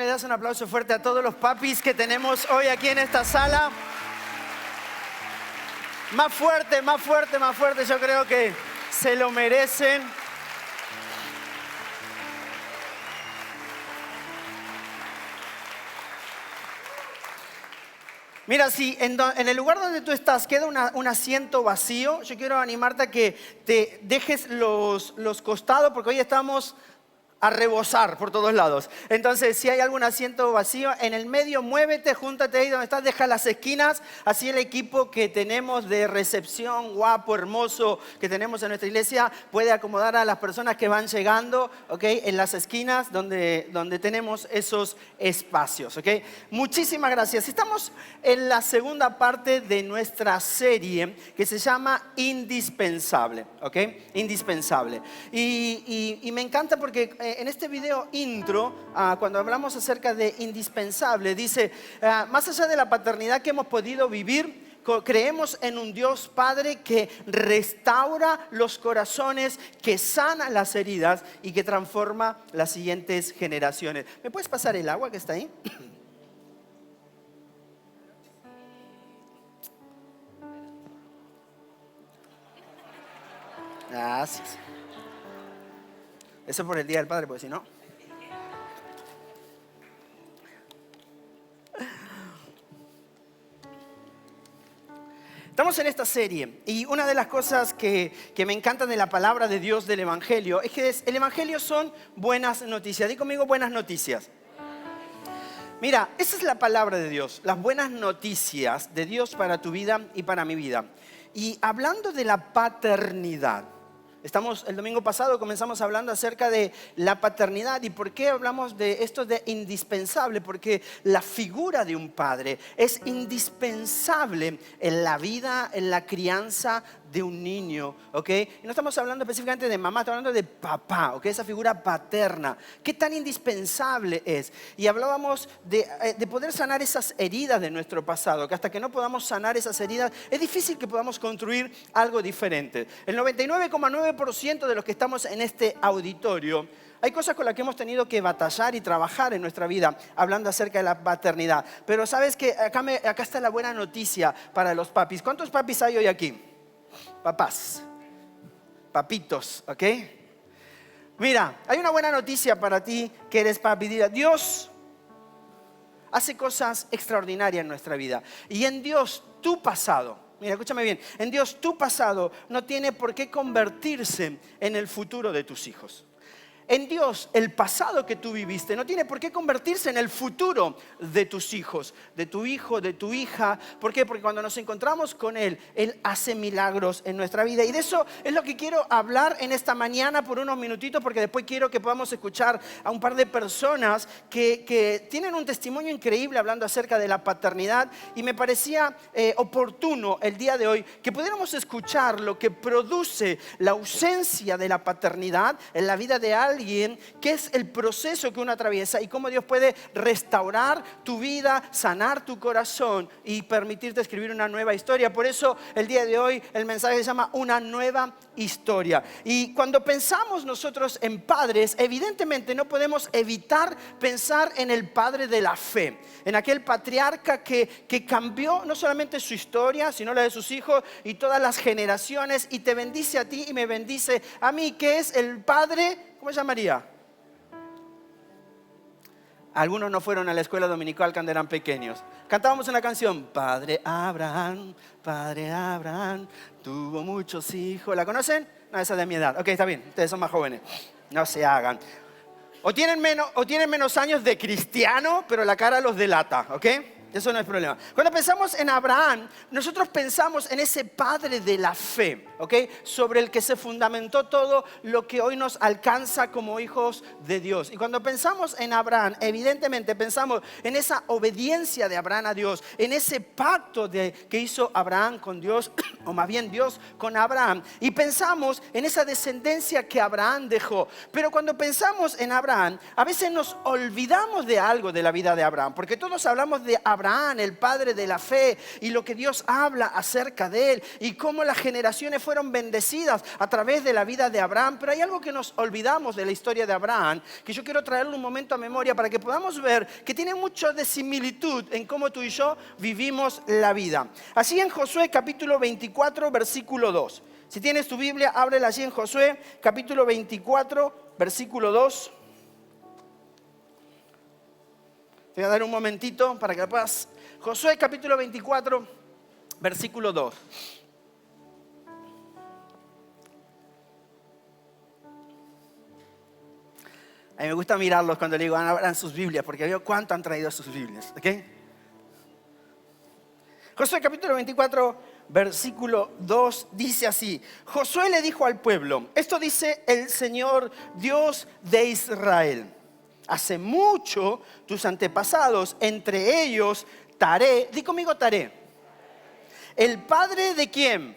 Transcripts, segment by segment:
¿Me das un aplauso fuerte a todos los papis que tenemos hoy aquí en esta sala? Más fuerte, más fuerte, más fuerte. Yo creo que se lo merecen. Mira, si en el lugar donde tú estás queda un asiento vacío, yo quiero animarte a que te dejes los costados, porque hoy estamos a rebosar por todos lados. Entonces, si hay algún asiento vacío, en el medio muévete, júntate ahí donde estás, deja las esquinas. Así el equipo que tenemos de recepción, guapo, hermoso, que tenemos en nuestra iglesia, puede acomodar a las personas que van llegando, ¿ok? En las esquinas donde tenemos esos espacios, ¿ok? Muchísimas gracias. Estamos en la segunda parte de nuestra serie que se llama Indispensable, ¿ok? Indispensable. Y me encanta porque en este video intro, cuando hablamos acerca de indispensable, dice, más allá de la paternidad que hemos podido vivir, creemos en un Dios Padre que restaura los corazones, que sana las heridas y que transforma las siguientes generaciones. ¿Me puedes pasar el agua que está ahí? Gracias. Eso por el Día del Padre, porque si no... Estamos en esta serie y una de las cosas que me encantan de la palabra de Dios del Evangelio es que el Evangelio son buenas noticias. Di conmigo buenas noticias. Mira, esa es la palabra de Dios, las buenas noticias de Dios para tu vida y para mi vida. Y hablando de la paternidad, el domingo pasado comenzamos hablando acerca de la paternidad. ¿Y por qué hablamos de esto de indispensable? Porque la figura de un padre es indispensable en la vida, en la crianza de un niño, ¿ok? Y no estamos hablando específicamente de mamá, estamos hablando de papá, ¿ok? Esa figura paterna. ¿Qué tan indispensable es? Y hablábamos de poder sanar esas heridas de nuestro pasado, que hasta que no podamos sanar esas heridas, es difícil que podamos construir algo diferente. El 99,9% de los que estamos en este auditorio, hay cosas con las que hemos tenido que batallar y trabajar en nuestra vida, hablando acerca de la paternidad. Pero sabes que acá está la buena noticia para los papis. ¿Cuántos papis hay hoy aquí? Papás, papitos, ¿ok? Mira, hay una buena noticia para ti que eres papi. Dios hace cosas extraordinarias en nuestra vida. Y en Dios, tu pasado, mira, escúchame bien, en Dios, tu pasado no tiene por qué convertirse en el futuro de tus hijos. En Dios, el pasado que tú viviste no tiene por qué convertirse en el futuro de tus hijos, de tu hijo, de tu hija. ¿Por qué? Porque cuando nos encontramos con Él, Él hace milagros en nuestra vida. Y de eso es lo que quiero hablar en esta mañana por unos minutitos, porque después quiero que podamos escuchar a un par de personas que tienen un testimonio increíble hablando acerca de la paternidad. Y me parecía oportuno el día de hoy que pudiéramos escuchar lo que produce la ausencia de la paternidad en la vida de alguien, qué es el proceso que uno atraviesa y cómo Dios puede restaurar tu vida, sanar tu corazón y permitirte escribir una nueva historia. Por eso el día de hoy el mensaje se llama Una Nueva Historia. Y cuando pensamos nosotros en padres, evidentemente no podemos evitar pensar en el padre de la fe, en aquel patriarca que cambió no solamente su historia, sino la de sus hijos y todas las generaciones, y te bendice a ti y me bendice a mí, que es el padre. ¿Cómo se llamaría? Algunos no fueron a la escuela dominical cuando eran pequeños. Cantábamos una canción, Padre Abraham, tuvo muchos hijos. ¿La conocen? No, esa es de mi edad. Ok, está bien, ustedes son más jóvenes. No se hagan. O tienen menos años de cristiano, pero la cara los delata, ¿ok? Eso no es problema. Cuando pensamos en Abraham, nosotros pensamos en ese padre de la fe, ¿ok? Sobre el que se fundamentó todo lo que hoy nos alcanza como hijos de Dios. Y cuando pensamos en Abraham, evidentemente pensamos en esa obediencia de Abraham a Dios, en ese pacto que hizo Abraham con Dios, o más bien Dios con Abraham. Y pensamos en esa descendencia que Abraham dejó. Pero cuando pensamos en Abraham, a veces nos olvidamos de algo de la vida de Abraham, porque todos hablamos de Abraham Abraham, el padre de la fe, y lo que Dios habla acerca de él, y cómo las generaciones fueron bendecidas a través de la vida de Abraham. Pero hay algo que nos olvidamos de la historia de Abraham, que yo quiero traerle un momento a memoria para que podamos ver que tiene mucho de similitud en cómo tú y yo vivimos la vida. Así en Josué capítulo 24, versículo 2. Si tienes tu Biblia, ábrela allí en Josué capítulo 24, versículo 2. Te voy a dar un momentito para que la puedas. Josué capítulo 24, versículo 2. A mí me gusta mirarlos cuando le digo, abran sus Biblias, porque veo cuánto han traído sus Biblias. ¿Okay? Josué capítulo 24, versículo 2 dice así: Josué le dijo al pueblo, esto dice el Señor Dios de Israel: hace mucho tus antepasados, entre ellos Taré, di conmigo Taré, el padre de quién,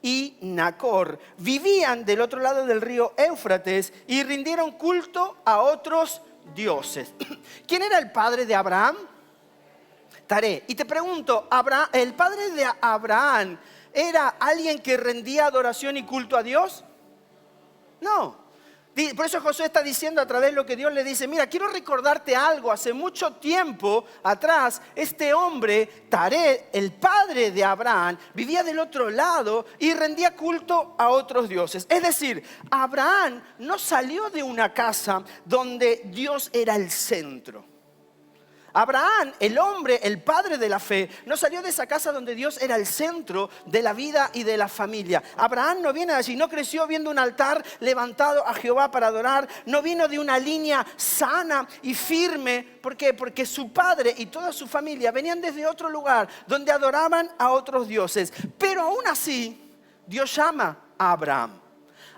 y Nacor, vivían del otro lado del río Éufrates y rindieron culto a otros dioses. ¿Quién era el padre de Abraham? Taré. Y te pregunto, ¿el padre de Abraham era alguien que rendía adoración y culto a Dios? No. Por eso Josué está diciendo a través de lo que Dios le dice: mira, quiero recordarte algo. Hace mucho tiempo atrás, este hombre, Taré, el padre de Abraham, vivía del otro lado y rendía culto a otros dioses. Es decir, Abraham no salió de una casa donde Dios era el centro. Abraham, el hombre, el padre de la fe, no salió de esa casa donde Dios era el centro de la vida y de la familia. Abraham no viene de allí, no creció viendo un altar levantado a Jehová para adorar, no vino de una línea sana y firme. ¿Por qué? Porque su padre y toda su familia venían desde otro lugar donde adoraban a otros dioses. Pero aún así, Dios llama a Abraham.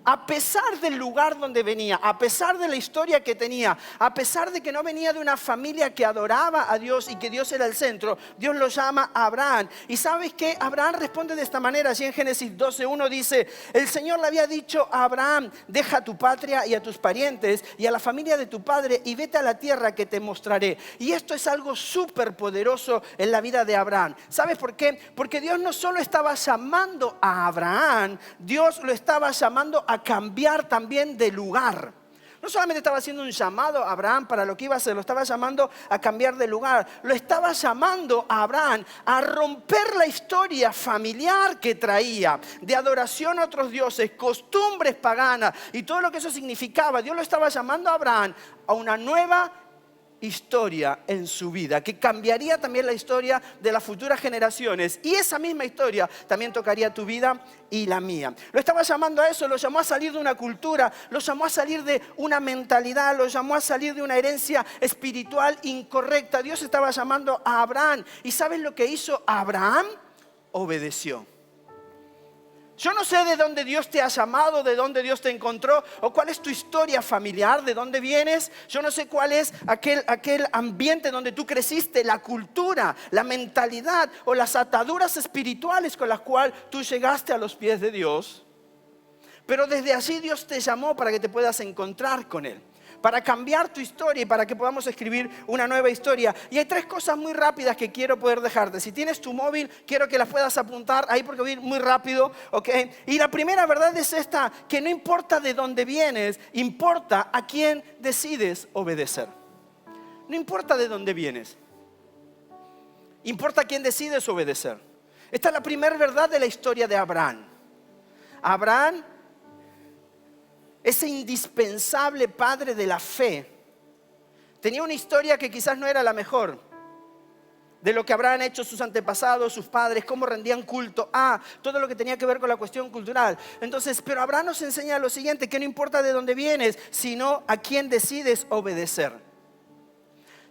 A pesar del lugar donde venía, a pesar de la historia que tenía, a pesar de que no venía de una familia que adoraba a Dios y que Dios era el centro, Dios lo llama a Abraham. ¿Y sabes qué? Abraham responde de esta manera. Así en Génesis 12:1 dice: el Señor le había dicho a Abraham: deja a tu patria y a tus parientes y a la familia de tu padre y vete a la tierra que te mostraré. Y esto es algo súper poderoso en la vida de Abraham. ¿Sabes por qué? Porque Dios no solo estaba llamando a Abraham, Dios lo estaba llamando a cambiar también de lugar. No solamente estaba haciendo un llamado a Abraham para lo que iba a hacer, lo estaba llamando a cambiar de lugar. Lo estaba llamando a Abraham a romper la historia familiar que traía de adoración a otros dioses, costumbres paganas y todo lo que eso significaba. Dios lo estaba llamando a Abraham a una nueva historia en su vida, que cambiaría también la historia de las futuras generaciones, y esa misma historia también tocaría tu vida y la mía. Lo estaba llamando a eso, lo llamó a salir de una cultura, lo llamó a salir de una mentalidad, lo llamó a salir de una herencia espiritual incorrecta. Dios estaba llamando a Abraham, y ¿sabes lo que hizo Abraham? Obedeció. Yo no sé de dónde Dios te ha llamado, de dónde Dios te encontró, o cuál es tu historia familiar, de dónde vienes. Yo no sé cuál es aquel ambiente donde tú creciste, la cultura, la mentalidad o las ataduras espirituales con las cuales tú llegaste a los pies de Dios. Pero desde allí Dios te llamó para que te puedas encontrar con Él, para cambiar tu historia y para que podamos escribir una nueva historia. Y hay 3 cosas muy rápidas que quiero poder dejarte. Si tienes tu móvil, quiero que las puedas apuntar ahí porque voy a ir muy rápido, ¿ok? Y la primera verdad es esta: que no importa de dónde vienes, importa a quién decides obedecer. No importa de dónde vienes, importa a quién decides obedecer. Esta es la primera verdad de la historia de Abraham. Abraham, ese indispensable padre de la fe, tenía una historia que quizás no era la mejor de lo que habrán hecho sus antepasados, sus padres, cómo rendían culto a todo lo que tenía que ver con la cuestión cultural. Entonces, pero Abraham nos enseña lo siguiente: que no importa de dónde vienes, sino a quién decides obedecer.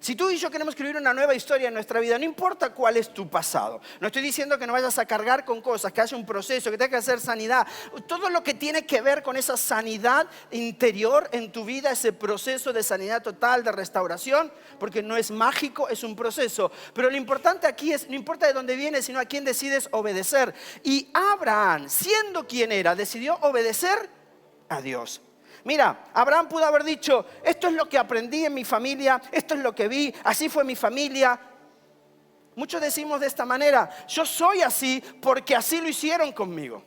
Si tú y yo queremos escribir una nueva historia en nuestra vida, no importa cuál es tu pasado. No estoy diciendo que no vayas a cargar con cosas, que haya un proceso, que tengas que hacer sanidad. Todo lo que tiene que ver con esa sanidad interior en tu vida, ese proceso de sanidad total, de restauración, porque no es mágico, es un proceso. Pero lo importante aquí es, no importa de dónde vienes, sino a quién decides obedecer. Y Abraham, siendo quien era, decidió obedecer a Dios. Mira, Abraham pudo haber dicho, esto es lo que aprendí en mi familia, esto es lo que vi, así fue mi familia. Muchos decimos de esta manera, yo soy así porque así lo hicieron conmigo.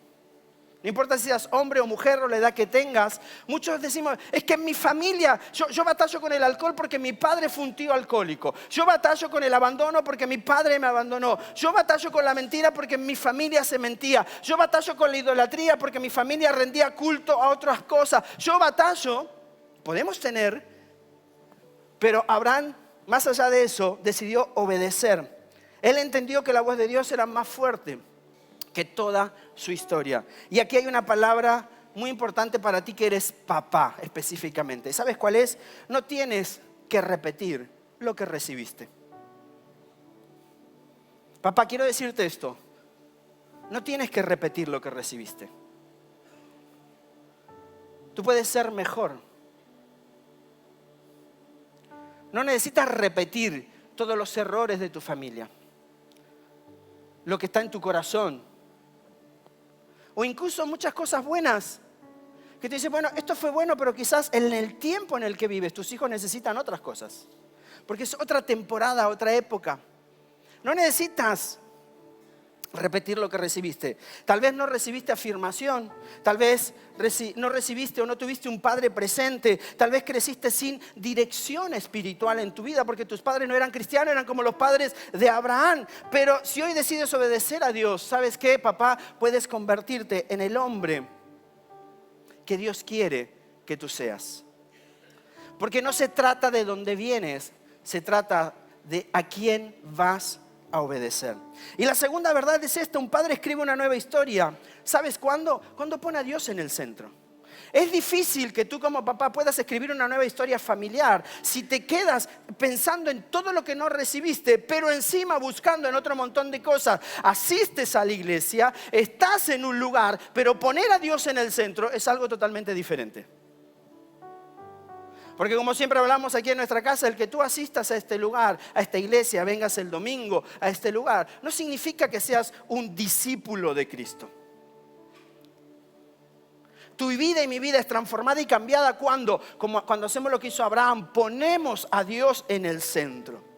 No importa si seas hombre o mujer o la edad que tengas. Muchos decimos, es que en mi familia, yo batallo con el alcohol porque mi padre fue un tío alcohólico. Yo batallo con el abandono porque mi padre me abandonó. Yo batallo con la mentira porque en mi familia se mentía. Yo batallo con la idolatría porque mi familia rendía culto a otras cosas. Yo batallo, podemos tener, pero Abraham, más allá de eso, decidió obedecer. Él entendió que la voz de Dios era más fuerte que toda su historia. Y aquí hay una palabra muy importante para ti que eres papá específicamente. ¿Sabes cuál es? No tienes que repetir lo que recibiste. Papá, quiero decirte esto. No tienes que repetir lo que recibiste. Tú puedes ser mejor. No necesitas repetir todos los errores de tu familia. Lo que está en tu corazón. O incluso muchas cosas buenas que te dicen, bueno, esto fue bueno, pero quizás en el tiempo en el que vives, tus hijos necesitan otras cosas. Porque es otra temporada, otra época. No necesitas repetir lo que recibiste. Tal vez no recibiste afirmación, tal vez no recibiste o no tuviste un padre presente, tal vez creciste sin dirección espiritual en tu vida porque tus padres no eran cristianos, eran como los padres de Abraham. Pero si hoy decides obedecer a Dios, ¿sabes qué, papá? Puedes convertirte en el hombre que Dios quiere que tú seas. Porque no se trata de dónde vienes, se trata de a quién vas a obedecer. Y la segunda verdad es esta: un padre escribe una nueva historia. ¿Sabes cuándo? Cuando pone a Dios en el centro. Es difícil que tú como papá puedas escribir una nueva historia familiar si te quedas pensando en todo lo que no recibiste, pero encima buscando en otro montón de cosas. Asistes a la iglesia, estás en un lugar, pero poner a Dios en el centro es algo totalmente diferente. Porque como siempre hablamos aquí en nuestra casa, el que tú asistas a este lugar, a esta iglesia, vengas el domingo a este lugar, no significa que seas un discípulo de Cristo. Tu vida y mi vida es transformada y cambiada cuando hacemos lo que hizo Abraham, ponemos a Dios en el centro.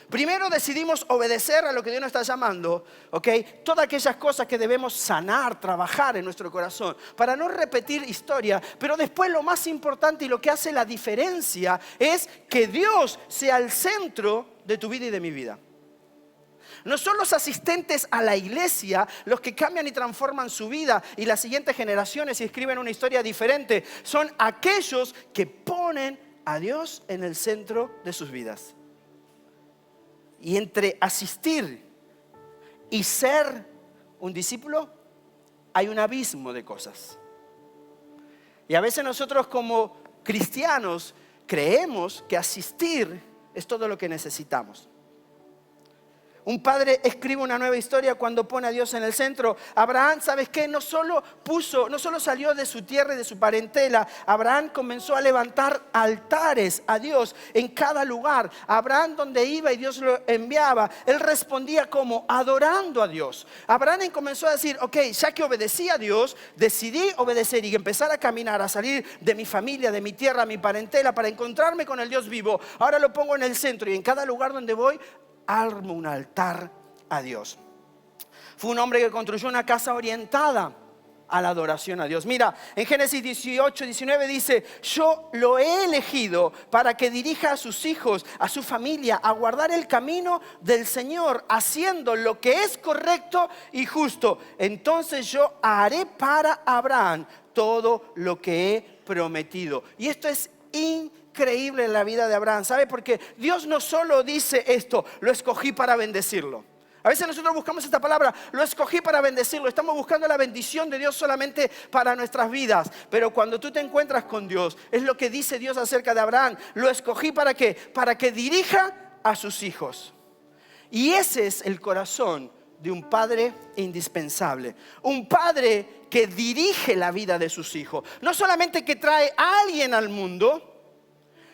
Primero decidimos obedecer a lo que Dios nos está llamando, ¿ok? Todas aquellas cosas que debemos sanar, trabajar en nuestro corazón, para no repetir historia. Pero después lo más importante y lo que hace la diferencia es que Dios sea el centro de tu vida y de mi vida. No son los asistentes a la iglesia los que cambian y transforman su vida y las siguientes generaciones y escriben una historia diferente. Son aquellos que ponen a Dios en el centro de sus vidas. Y entre asistir y ser un discípulo hay un abismo de cosas. Y a veces nosotros como cristianos creemos que asistir es todo lo que necesitamos. Un padre escribe una nueva historia cuando pone a Dios en el centro. Abraham, ¿sabes qué? No solo salió de su tierra y de su parentela. Abraham comenzó a levantar altares a Dios en cada lugar. Abraham donde iba y Dios lo enviaba, él respondía como adorando a Dios. Abraham comenzó a decir, ok, ya que obedecí a Dios, decidí obedecer y empezar a caminar, a salir de mi familia, de mi tierra, mi parentela, para encontrarme con el Dios vivo. Ahora lo pongo en el centro y en cada lugar donde voy, armo un altar a Dios. Fue un hombre que construyó una casa orientada a la adoración a Dios. Mira, en Génesis 18, 19 dice, yo lo he elegido para que dirija a sus hijos, a su familia, a guardar el camino del Señor, haciendo lo que es correcto y justo. Entonces yo haré para Abraham todo lo que he prometido. Y esto es increíble en la vida de Abraham, ¿sabe? Porque Dios no solo dice esto, lo escogí para bendecirlo. A veces nosotros buscamos esta palabra, lo escogí para bendecirlo. Estamos buscando la bendición de Dios solamente para nuestras vidas. Pero cuando tú te encuentras con Dios, es lo que dice Dios acerca de Abraham. Lo escogí ¿para qué? Para que dirija a sus hijos. Y ese es el corazón de un padre indispensable. Un padre que dirige la vida de sus hijos. No solamente que trae a alguien al mundo,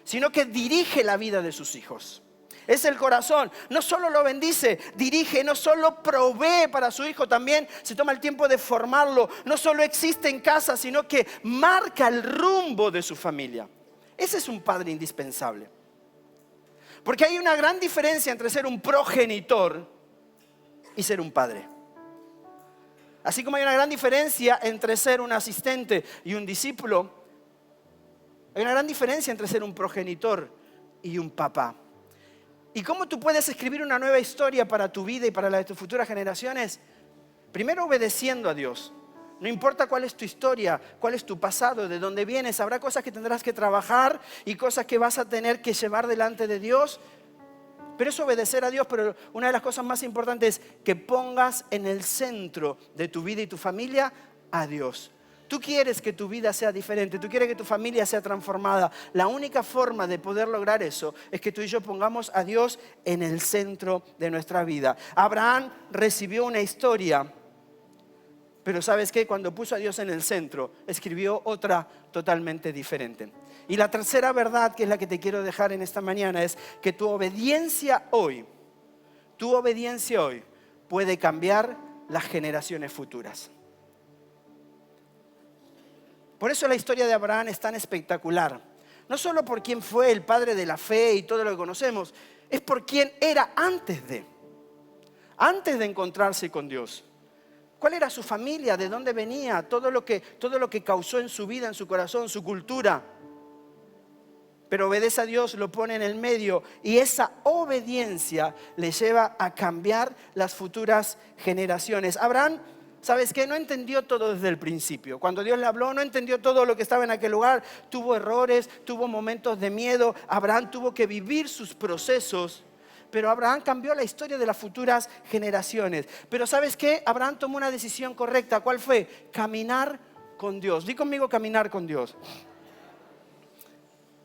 sino que dirige la vida de sus hijos. Es el corazón. No solo lo bendice, dirige, no solo provee para su hijo, también se toma el tiempo de formarlo. No solo existe en casa, sino que marca el rumbo de su familia. Ese es un padre indispensable. Porque hay una gran diferencia entre ser un progenitor y ser un padre. Así como hay una gran diferencia entre ser un asistente y un discípulo, hay una gran diferencia entre ser un progenitor y un papá. ¿Y cómo tú puedes escribir una nueva historia para tu vida y para la de tus futuras generaciones? Primero obedeciendo a Dios. No importa cuál es tu historia, cuál es tu pasado, de dónde vienes. Habrá cosas que tendrás que trabajar y cosas que vas a tener que llevar delante de Dios. Pero es obedecer a Dios. Pero una de las cosas más importantes es que pongas en el centro de tu vida y tu familia a Dios. Tú quieres que tu vida sea diferente, tú quieres que tu familia sea transformada. La única forma de poder lograr eso es que tú y yo pongamos a Dios en el centro de nuestra vida. Abraham recibió una historia, pero ¿sabes qué? Cuando puso a Dios en el centro, escribió otra totalmente diferente. Y la tercera verdad, que es la que te quiero dejar en esta mañana, es que tu obediencia hoy puede cambiar las generaciones futuras. Por eso la historia de Abraham es tan espectacular. No solo por quién fue el padre de la fe y todo lo que conocemos, es por quién era antes de encontrarse con Dios. ¿Cuál era su familia? ¿De dónde venía? Todo lo que causó en su vida, en su corazón, su cultura. Pero obedece a Dios, lo pone en el medio y esa obediencia le lleva a cambiar las futuras generaciones. Abraham, ¿sabes qué? No entendió todo desde el principio. Cuando Dios le habló, no entendió todo lo que estaba en aquel lugar. Tuvo errores, tuvo momentos de miedo. Abraham tuvo que vivir sus procesos. Pero Abraham cambió la historia de las futuras generaciones. Pero ¿sabes qué? Abraham tomó una decisión correcta. ¿Cuál fue? Caminar con Dios. Di conmigo, caminar con Dios.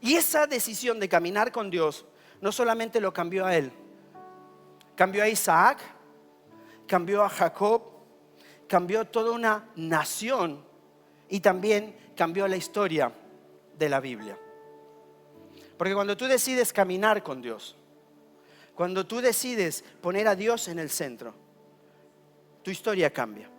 Y esa decisión de caminar con Dios no solamente lo cambió a él. Cambió a Isaac, cambió a Jacob, cambió toda una nación y también cambió la historia de la Biblia. Porque cuando tú decides caminar con Dios, cuando tú decides poner a Dios en el centro, tu historia cambia.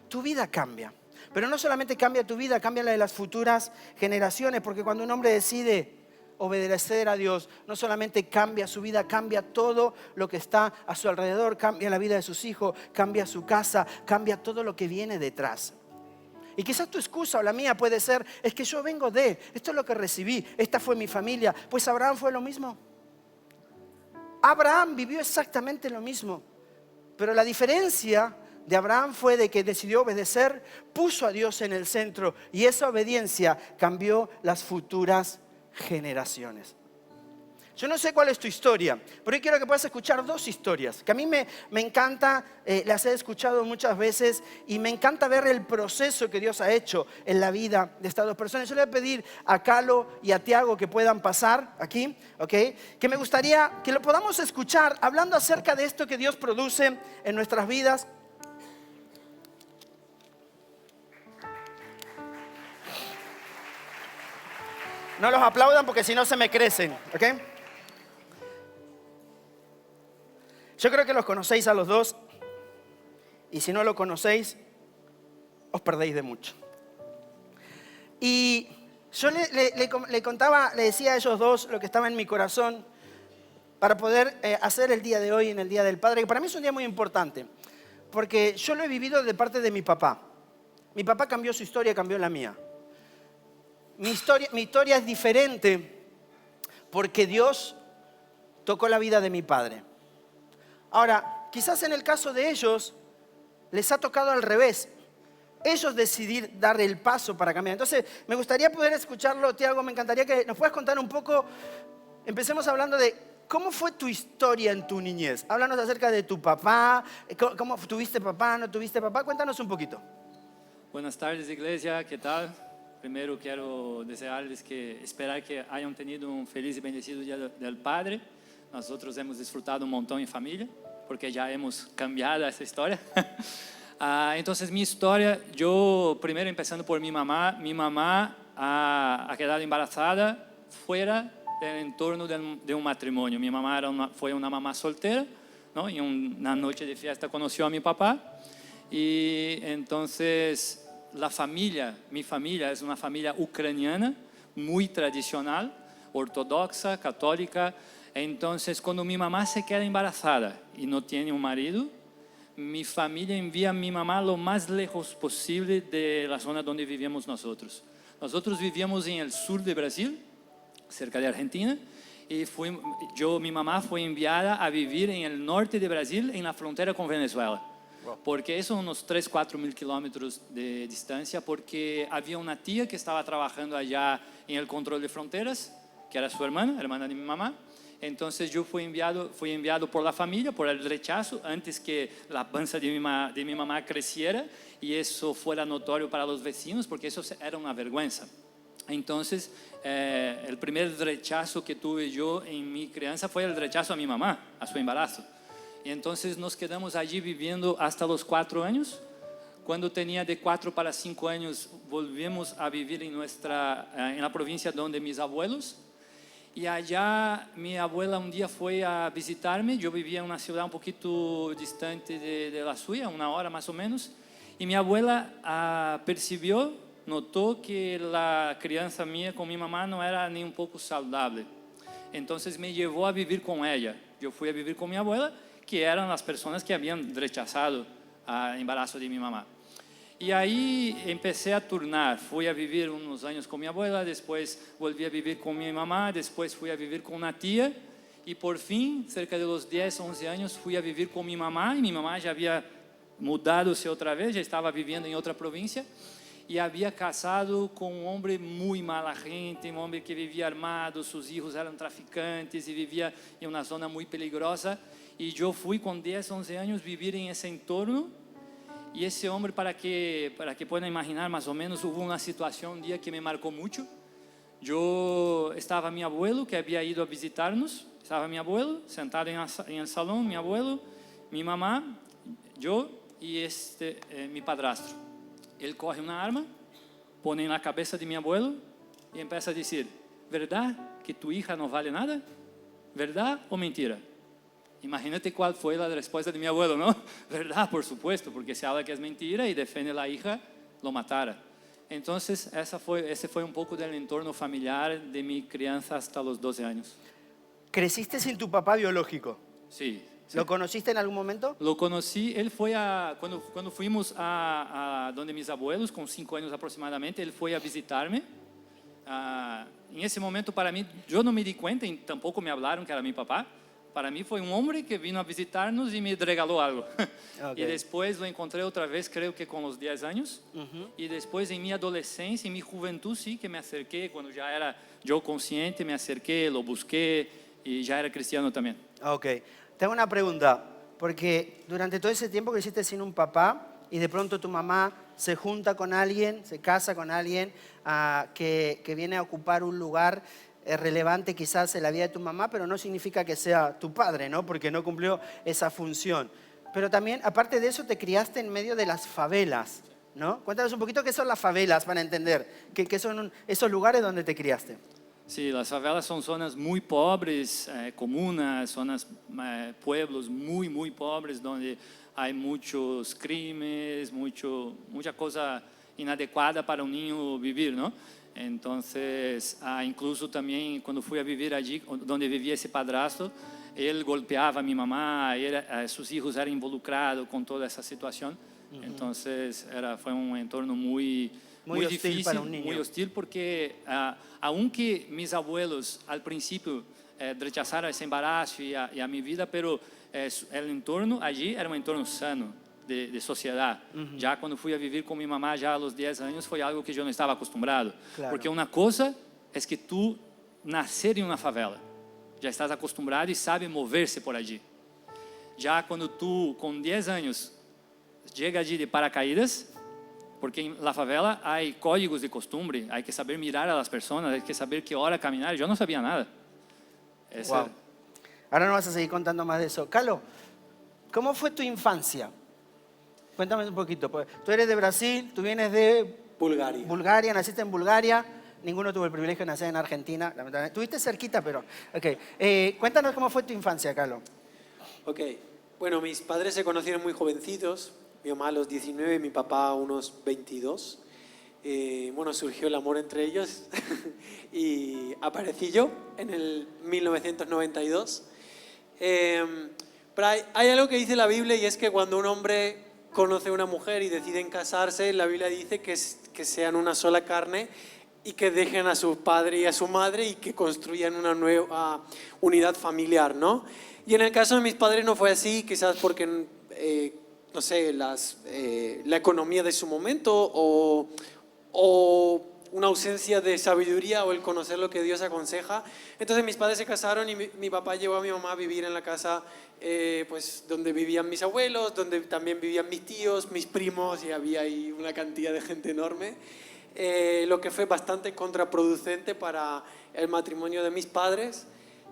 Tu vida cambia. Pero no solamente cambia tu vida, cambia la de las futuras generaciones. Porque cuando un hombre decide obedecer a Dios, no solamente cambia su vida, cambia todo lo que está a su alrededor, cambia la vida de sus hijos, cambia su casa, cambia todo lo que viene detrás. Y quizás tu excusa o la mía puede ser, es que yo vengo esto es lo que recibí, esta fue mi familia. Pues Abraham fue lo mismo. Abraham vivió exactamente lo mismo. Pero la diferencia de Abraham fue de que decidió obedecer, puso a Dios en el centro y esa obediencia cambió las futuras generaciones. Yo no sé cuál es tu historia, pero hoy quiero que puedas escuchar dos historias que a mí me encanta, las he escuchado muchas veces y me encanta ver el proceso que Dios ha hecho en la vida de estas dos personas. Yo le voy a pedir a Calo y a Tiago que puedan pasar aquí, ¿ok? Que me gustaría que lo podamos escuchar hablando acerca de esto que Dios produce en nuestras vidas. No los aplaudan porque si no se me crecen, ¿ok? Yo creo que los conocéis a los dos y si no lo conocéis, os perdéis de mucho. Y yo le contaba, le decía a ellos dos lo que estaba en mi corazón para poder hacer el día de hoy en el Día del Padre, que para mí es un día muy importante, porque yo lo he vivido de parte de mi papá. Mi papá cambió su historia, cambió la mía. Mi historia es diferente porque Dios tocó la vida de mi padre. Ahora, quizás en el caso de ellos, les ha tocado al revés. Ellos decidir dar el paso para cambiar. Entonces, me gustaría poder escucharlo, Tiago, me encantaría que nos puedas contar un poco. Empecemos hablando de cómo fue tu historia en tu niñez. Háblanos acerca de tu papá, cómo tuviste papá, no tuviste papá. Cuéntanos un poquito. Buenas tardes, iglesia, ¿qué tal? Primero quiero desearles que esperar que hayan tenido un feliz y bendecido Día del Padre. Nosotros hemos disfrutado un montón en familia, porque ya hemos cambiado esa historia. Entonces mi historia, yo primero empezando por mi mamá ha quedado embarazada fuera del entorno de un matrimonio. Mi mamá fue una mamá soltera, ¿no? Y una noche de fiesta conoció a mi papá. Y entonces mi familia es una familia ucraniana, muy tradicional, ortodoxa, católica. Entonces, cuando mi mamá se queda embarazada y no tiene un marido, mi familia envía a mi mamá lo más lejos posible de la zona donde vivíamos nosotros. Nosotros vivíamos en el sur de Brasil, cerca de Argentina, y mi mamá fue enviada a vivir en el norte de Brasil, en la frontera con Venezuela. Porque eso unos 3-4 mil kilómetros de distancia, porque había una tía que estaba trabajando allá en el control de fronteras, que era su hermana de mi mamá. Entonces yo fui enviado por la familia, por el rechazo, antes que la panza de mi mamá creciera y eso fuera notorio para los vecinos, porque eso era una vergüenza. Entonces, el primer rechazo que tuve yo en mi crianza fue el rechazo a mi mamá, a su embarazo. Y entonces nos quedamos allí viviendo hasta los 4 años. Cuando tenía de 4 para 5 años, volvimos a vivir en la provincia donde mis abuelos. Y allá mi abuela un día fue a visitarme. Yo vivía en una ciudad un poquito distante de la suya, 1 hora más o menos. Y mi abuela notó que la crianza mía con mi mamá no era ni un poco saludable. Entonces me llevó a vivir con ella. Yo fui a vivir con mi abuela, que eran las personas que habían rechazado el embarazo de mi mamá. Y ahí empecé a turnar. Fui a vivir unos años con mi abuela, después volví a vivir con mi mamá, después fui a vivir con una tía y por fin, cerca de los 10, 11 años, fui a vivir con mi mamá y mi mamá ya había mudado-se otra vez, ya estaba viviendo en otra provincia y había casado con un hombre muy mala gente, un hombre que vivía armado, sus hijos eran traficantes y vivía en una zona muy peligrosa. Y yo fui con 10, 11 años vivir en ese entorno. Y ese hombre, para que puedan imaginar más o menos, hubo una situación un día que me marcó mucho. Estaba mi abuelo que había ido a visitarnos, estaba mi abuelo sentado en el salón, mi abuelo, mi mamá, yo y mi padrastro. Él coge una arma, pone en la cabeza de mi abuelo y empieza a decir: ¿verdad que tu hija no vale nada? ¿Verdad o mentira? Imagínate cuál fue la respuesta de mi abuelo, ¿no? Verdad, por supuesto, porque se habla que es mentira y defiende a la hija, lo matara. Entonces, ese fue un poco del entorno familiar de mi crianza hasta los 12 años. ¿Creciste sin tu papá biológico? Sí. ¿Lo conociste en algún momento? Lo conocí, él fue cuando fuimos a donde mis abuelos, con 5 años aproximadamente, él fue a visitarme. En ese momento, para mí, yo no me di cuenta y tampoco me hablaron que era mi papá. Para mí fue un hombre que vino a visitarnos y me regaló algo. Okay. Y después lo encontré otra vez, creo que con los 10 años. Y después en mi adolescencia, en mi juventud, sí que me acerqué, cuando ya era yo consciente, me acerqué, lo busqué y ya era cristiano también. Ok. Tengo una pregunta, porque durante todo ese tiempo que hiciste sin un papá y de pronto tu mamá se junta con alguien, se casa con alguien que viene a ocupar un lugar relevante quizás en la vida de tu mamá, pero no significa que sea tu padre, ¿no? Porque no cumplió esa función. Pero también, aparte de eso, te criaste en medio de las favelas, ¿no? Cuéntanos un poquito qué son las favelas para entender, qué son esos lugares donde te criaste. Sí, las favelas son zonas muy pobres, comunas, zonas, pueblos muy, muy pobres, donde hay muchos crímenes, mucha cosa inadecuada para un niño vivir, ¿no? Entonces, incluso también cuando fui a vivir allí, donde vivía ese padrastro, él golpeaba a mi mamá, sus hijos eran involucrados con toda esa situación. Entonces, fue un entorno muy difícil para un niño. Muy hostil, porque aunque mis abuelos al principio rechazaron ese embarazo y a mi vida, pero el entorno allí era un entorno sano. De sociedad. Ya cuando fui a vivir con mi mamá, ya a los 10 años, fue algo que yo no estaba acostumbrado. Claro. Porque una cosa es que tú nacer en una favela, ya estás acostumbrado y sabes moverse por allí. Ya cuando tú, con 10 años, llega allí de paracaídas, porque en la favela hay códigos de costumbre, hay que saber mirar a las personas, hay que saber qué hora caminar. Yo no sabía nada. Wow. Ahora no vas a seguir contando más de eso. Calo, ¿cómo fue tu infancia? Cuéntame un poquito. Tú eres de Brasil, tú vienes de Bulgaria. Bulgaria, naciste en Bulgaria. Ninguno tuvo el privilegio de nacer en Argentina, lamentablemente. Tuviste cerquita, pero... Ok. Cuéntanos cómo fue tu infancia, Carlos. Ok, bueno, mis padres se conocieron muy jovencitos, mi mamá a los 19 y mi papá a unos 22. Bueno, surgió el amor entre ellos y aparecí yo en el 1992. Pero hay algo que dice la Biblia y es que cuando un hombre conoce a una mujer y deciden casarse, la Biblia dice que sean una sola carne y que dejen a su padre y a su madre y que construyan una nueva unidad familiar, ¿no? Y en el caso de mis padres no fue así, quizás porque, no sé, la economía de su momento o una ausencia de sabiduría o el conocer lo que Dios aconseja. Entonces mis padres se casaron y mi papá llevó a mi mamá a vivir en la casa pues, donde vivían mis abuelos, donde también vivían mis tíos, mis primos, y había ahí una cantidad de gente enorme, lo que fue bastante contraproducente para el matrimonio de mis padres.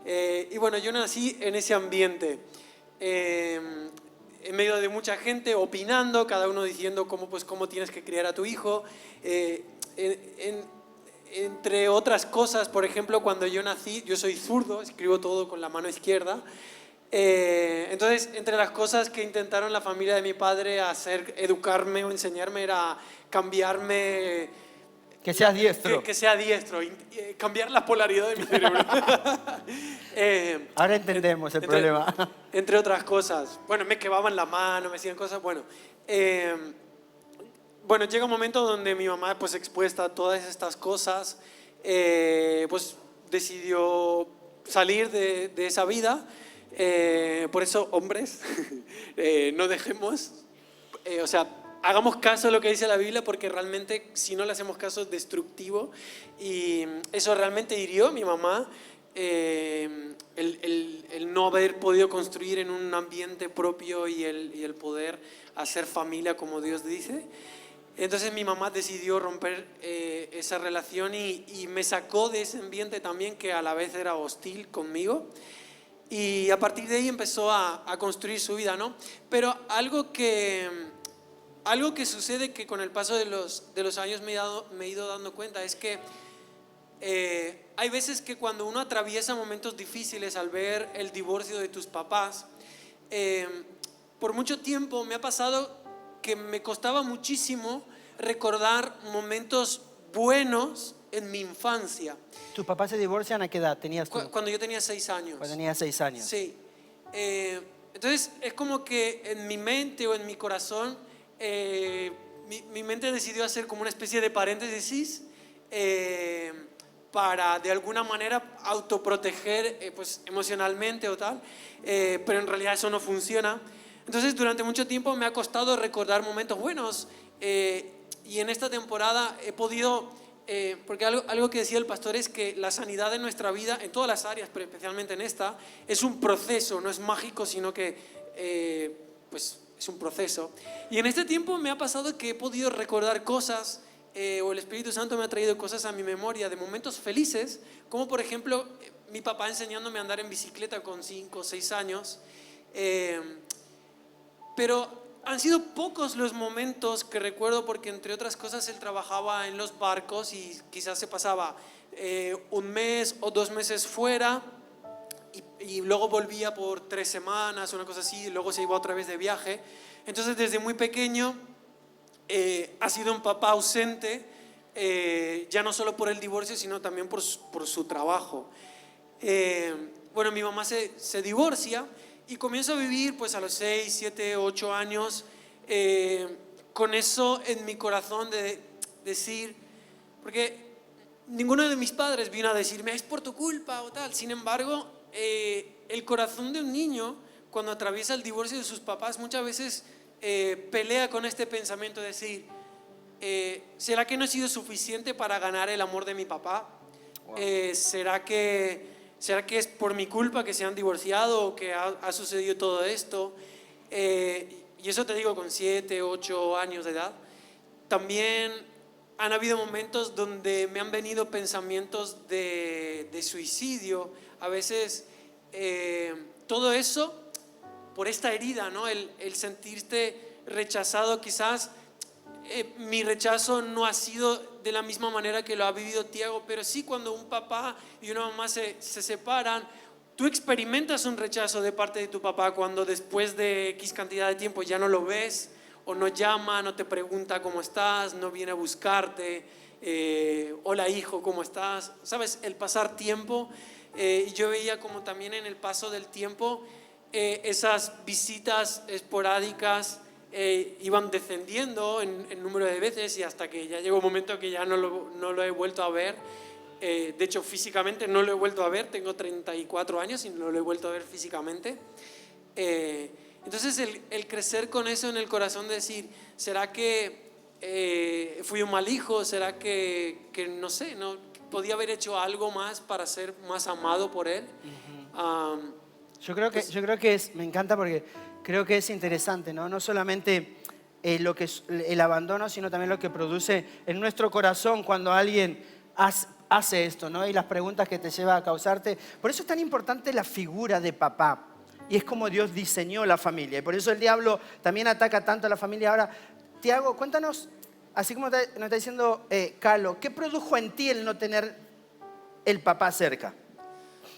Y bueno, yo nací en ese ambiente, en medio de mucha gente opinando, cada uno diciendo cómo tienes que criar a tu hijo. Entre otras cosas, por ejemplo, cuando yo nací, yo soy zurdo, escribo todo con la mano izquierda. Entonces, entre las cosas que intentaron la familia de mi padre hacer, educarme o enseñarme, era cambiarme. Que seas diestro. Que sea diestro, cambiar la polaridad de mi cerebro. Ahora entendemos el problema. Entre otras cosas. Bueno, me quemaban la mano, me hacían cosas. Bueno, llega un momento donde mi mamá, pues expuesta a todas estas cosas, pues decidió salir de esa vida. Por eso, hombres, no dejemos, hagamos caso a lo que dice la Biblia, porque realmente si no le hacemos caso es destructivo, y eso realmente hirió a mi mamá, el no haber podido construir en un ambiente propio y el poder hacer familia como Dios dice. Entonces mi mamá decidió romper esa relación y me sacó de ese ambiente también, que a la vez era hostil conmigo. Y a partir de ahí empezó a construir su vida, ¿no? Pero algo que sucede, que con el paso de los años me he ido dando cuenta, es que hay veces que cuando uno atraviesa momentos difíciles al ver el divorcio de tus papás, por mucho tiempo me ha pasado que me costaba muchísimo recordar momentos buenos en mi infancia. ¿Tus papás se divorcian a qué edad tenías tú? Cuando yo tenía 6 años. Cuando tenías 6 años. Sí. Entonces es como que en mi mente o en mi corazón, mi mente decidió hacer como una especie de paréntesis para de alguna manera autoproteger pues, emocionalmente o tal, pero en realidad eso no funciona. Entonces durante mucho tiempo me ha costado recordar momentos buenos, y en esta temporada he podido, porque algo que decía el pastor es que la sanidad de nuestra vida, en todas las áreas, pero especialmente en esta, es un proceso, no es mágico, sino que pues es un proceso. Y en este tiempo me ha pasado que he podido recordar cosas, o el Espíritu Santo me ha traído cosas a mi memoria de momentos felices, como por ejemplo mi papá enseñándome a andar en bicicleta con 5 o 6 años, pero han sido pocos los momentos que recuerdo, porque entre otras cosas él trabajaba en los barcos y quizás se pasaba 1 mes o 2 meses fuera y luego volvía por 3 semanas, una cosa así, y luego se iba otra vez de viaje. Entonces desde muy pequeño ha sido un papá ausente, ya no solo por el divorcio, sino también por su trabajo. Bueno, mi mamá se divorcia y comienzo a vivir pues a los 6, 7, 8 años con eso en mi corazón de decir, porque ninguno de mis padres vino a decirme es por tu culpa o tal. Sin embargo, el corazón de un niño cuando atraviesa el divorcio de sus papás muchas veces pelea con este pensamiento de decir, ¿será que no he sido suficiente para ganar el amor de mi papá? Wow. ¿Será que es por mi culpa que se han divorciado o que ha sucedido todo esto? Y eso te digo con 7, 8 años de edad. También han habido momentos donde me han venido pensamientos de suicidio. A veces todo eso por esta herida, ¿no? El sentirte rechazado. Quizás mi rechazo no ha sido de la misma manera que lo ha vivido Tiago, pero sí cuando un papá y una mamá se separan, tú experimentas un rechazo de parte de tu papá cuando después de X cantidad de tiempo ya no lo ves, o no llama, no te pregunta cómo estás, no viene a buscarte, hola hijo, ¿cómo estás? ¿Sabes? El pasar tiempo, y yo veía como también en el paso del tiempo esas visitas esporádicas iban descendiendo en número de veces, y hasta que ya llegó un momento que ya no lo he vuelto a ver. De hecho, físicamente no lo he vuelto a ver, tengo 34 años y no lo he vuelto a ver físicamente. Entonces el crecer con eso en el corazón, de decir, ¿será que fui un mal hijo? ¿Será que no sé, no podía haber hecho algo más para ser más amado por él? Yo creo que me encanta porque creo que es interesante, ¿no? No solamente lo que es el abandono, sino también lo que produce en nuestro corazón cuando alguien hace esto, ¿no? Y las preguntas que te lleva a causarte. Por eso es tan importante la figura de papá. Y es como Dios diseñó la familia. Y por eso el diablo también ataca tanto a la familia. Ahora, Tiago, cuéntanos, así como nos está diciendo Calo, ¿qué produjo en ti el no tener el papá cerca?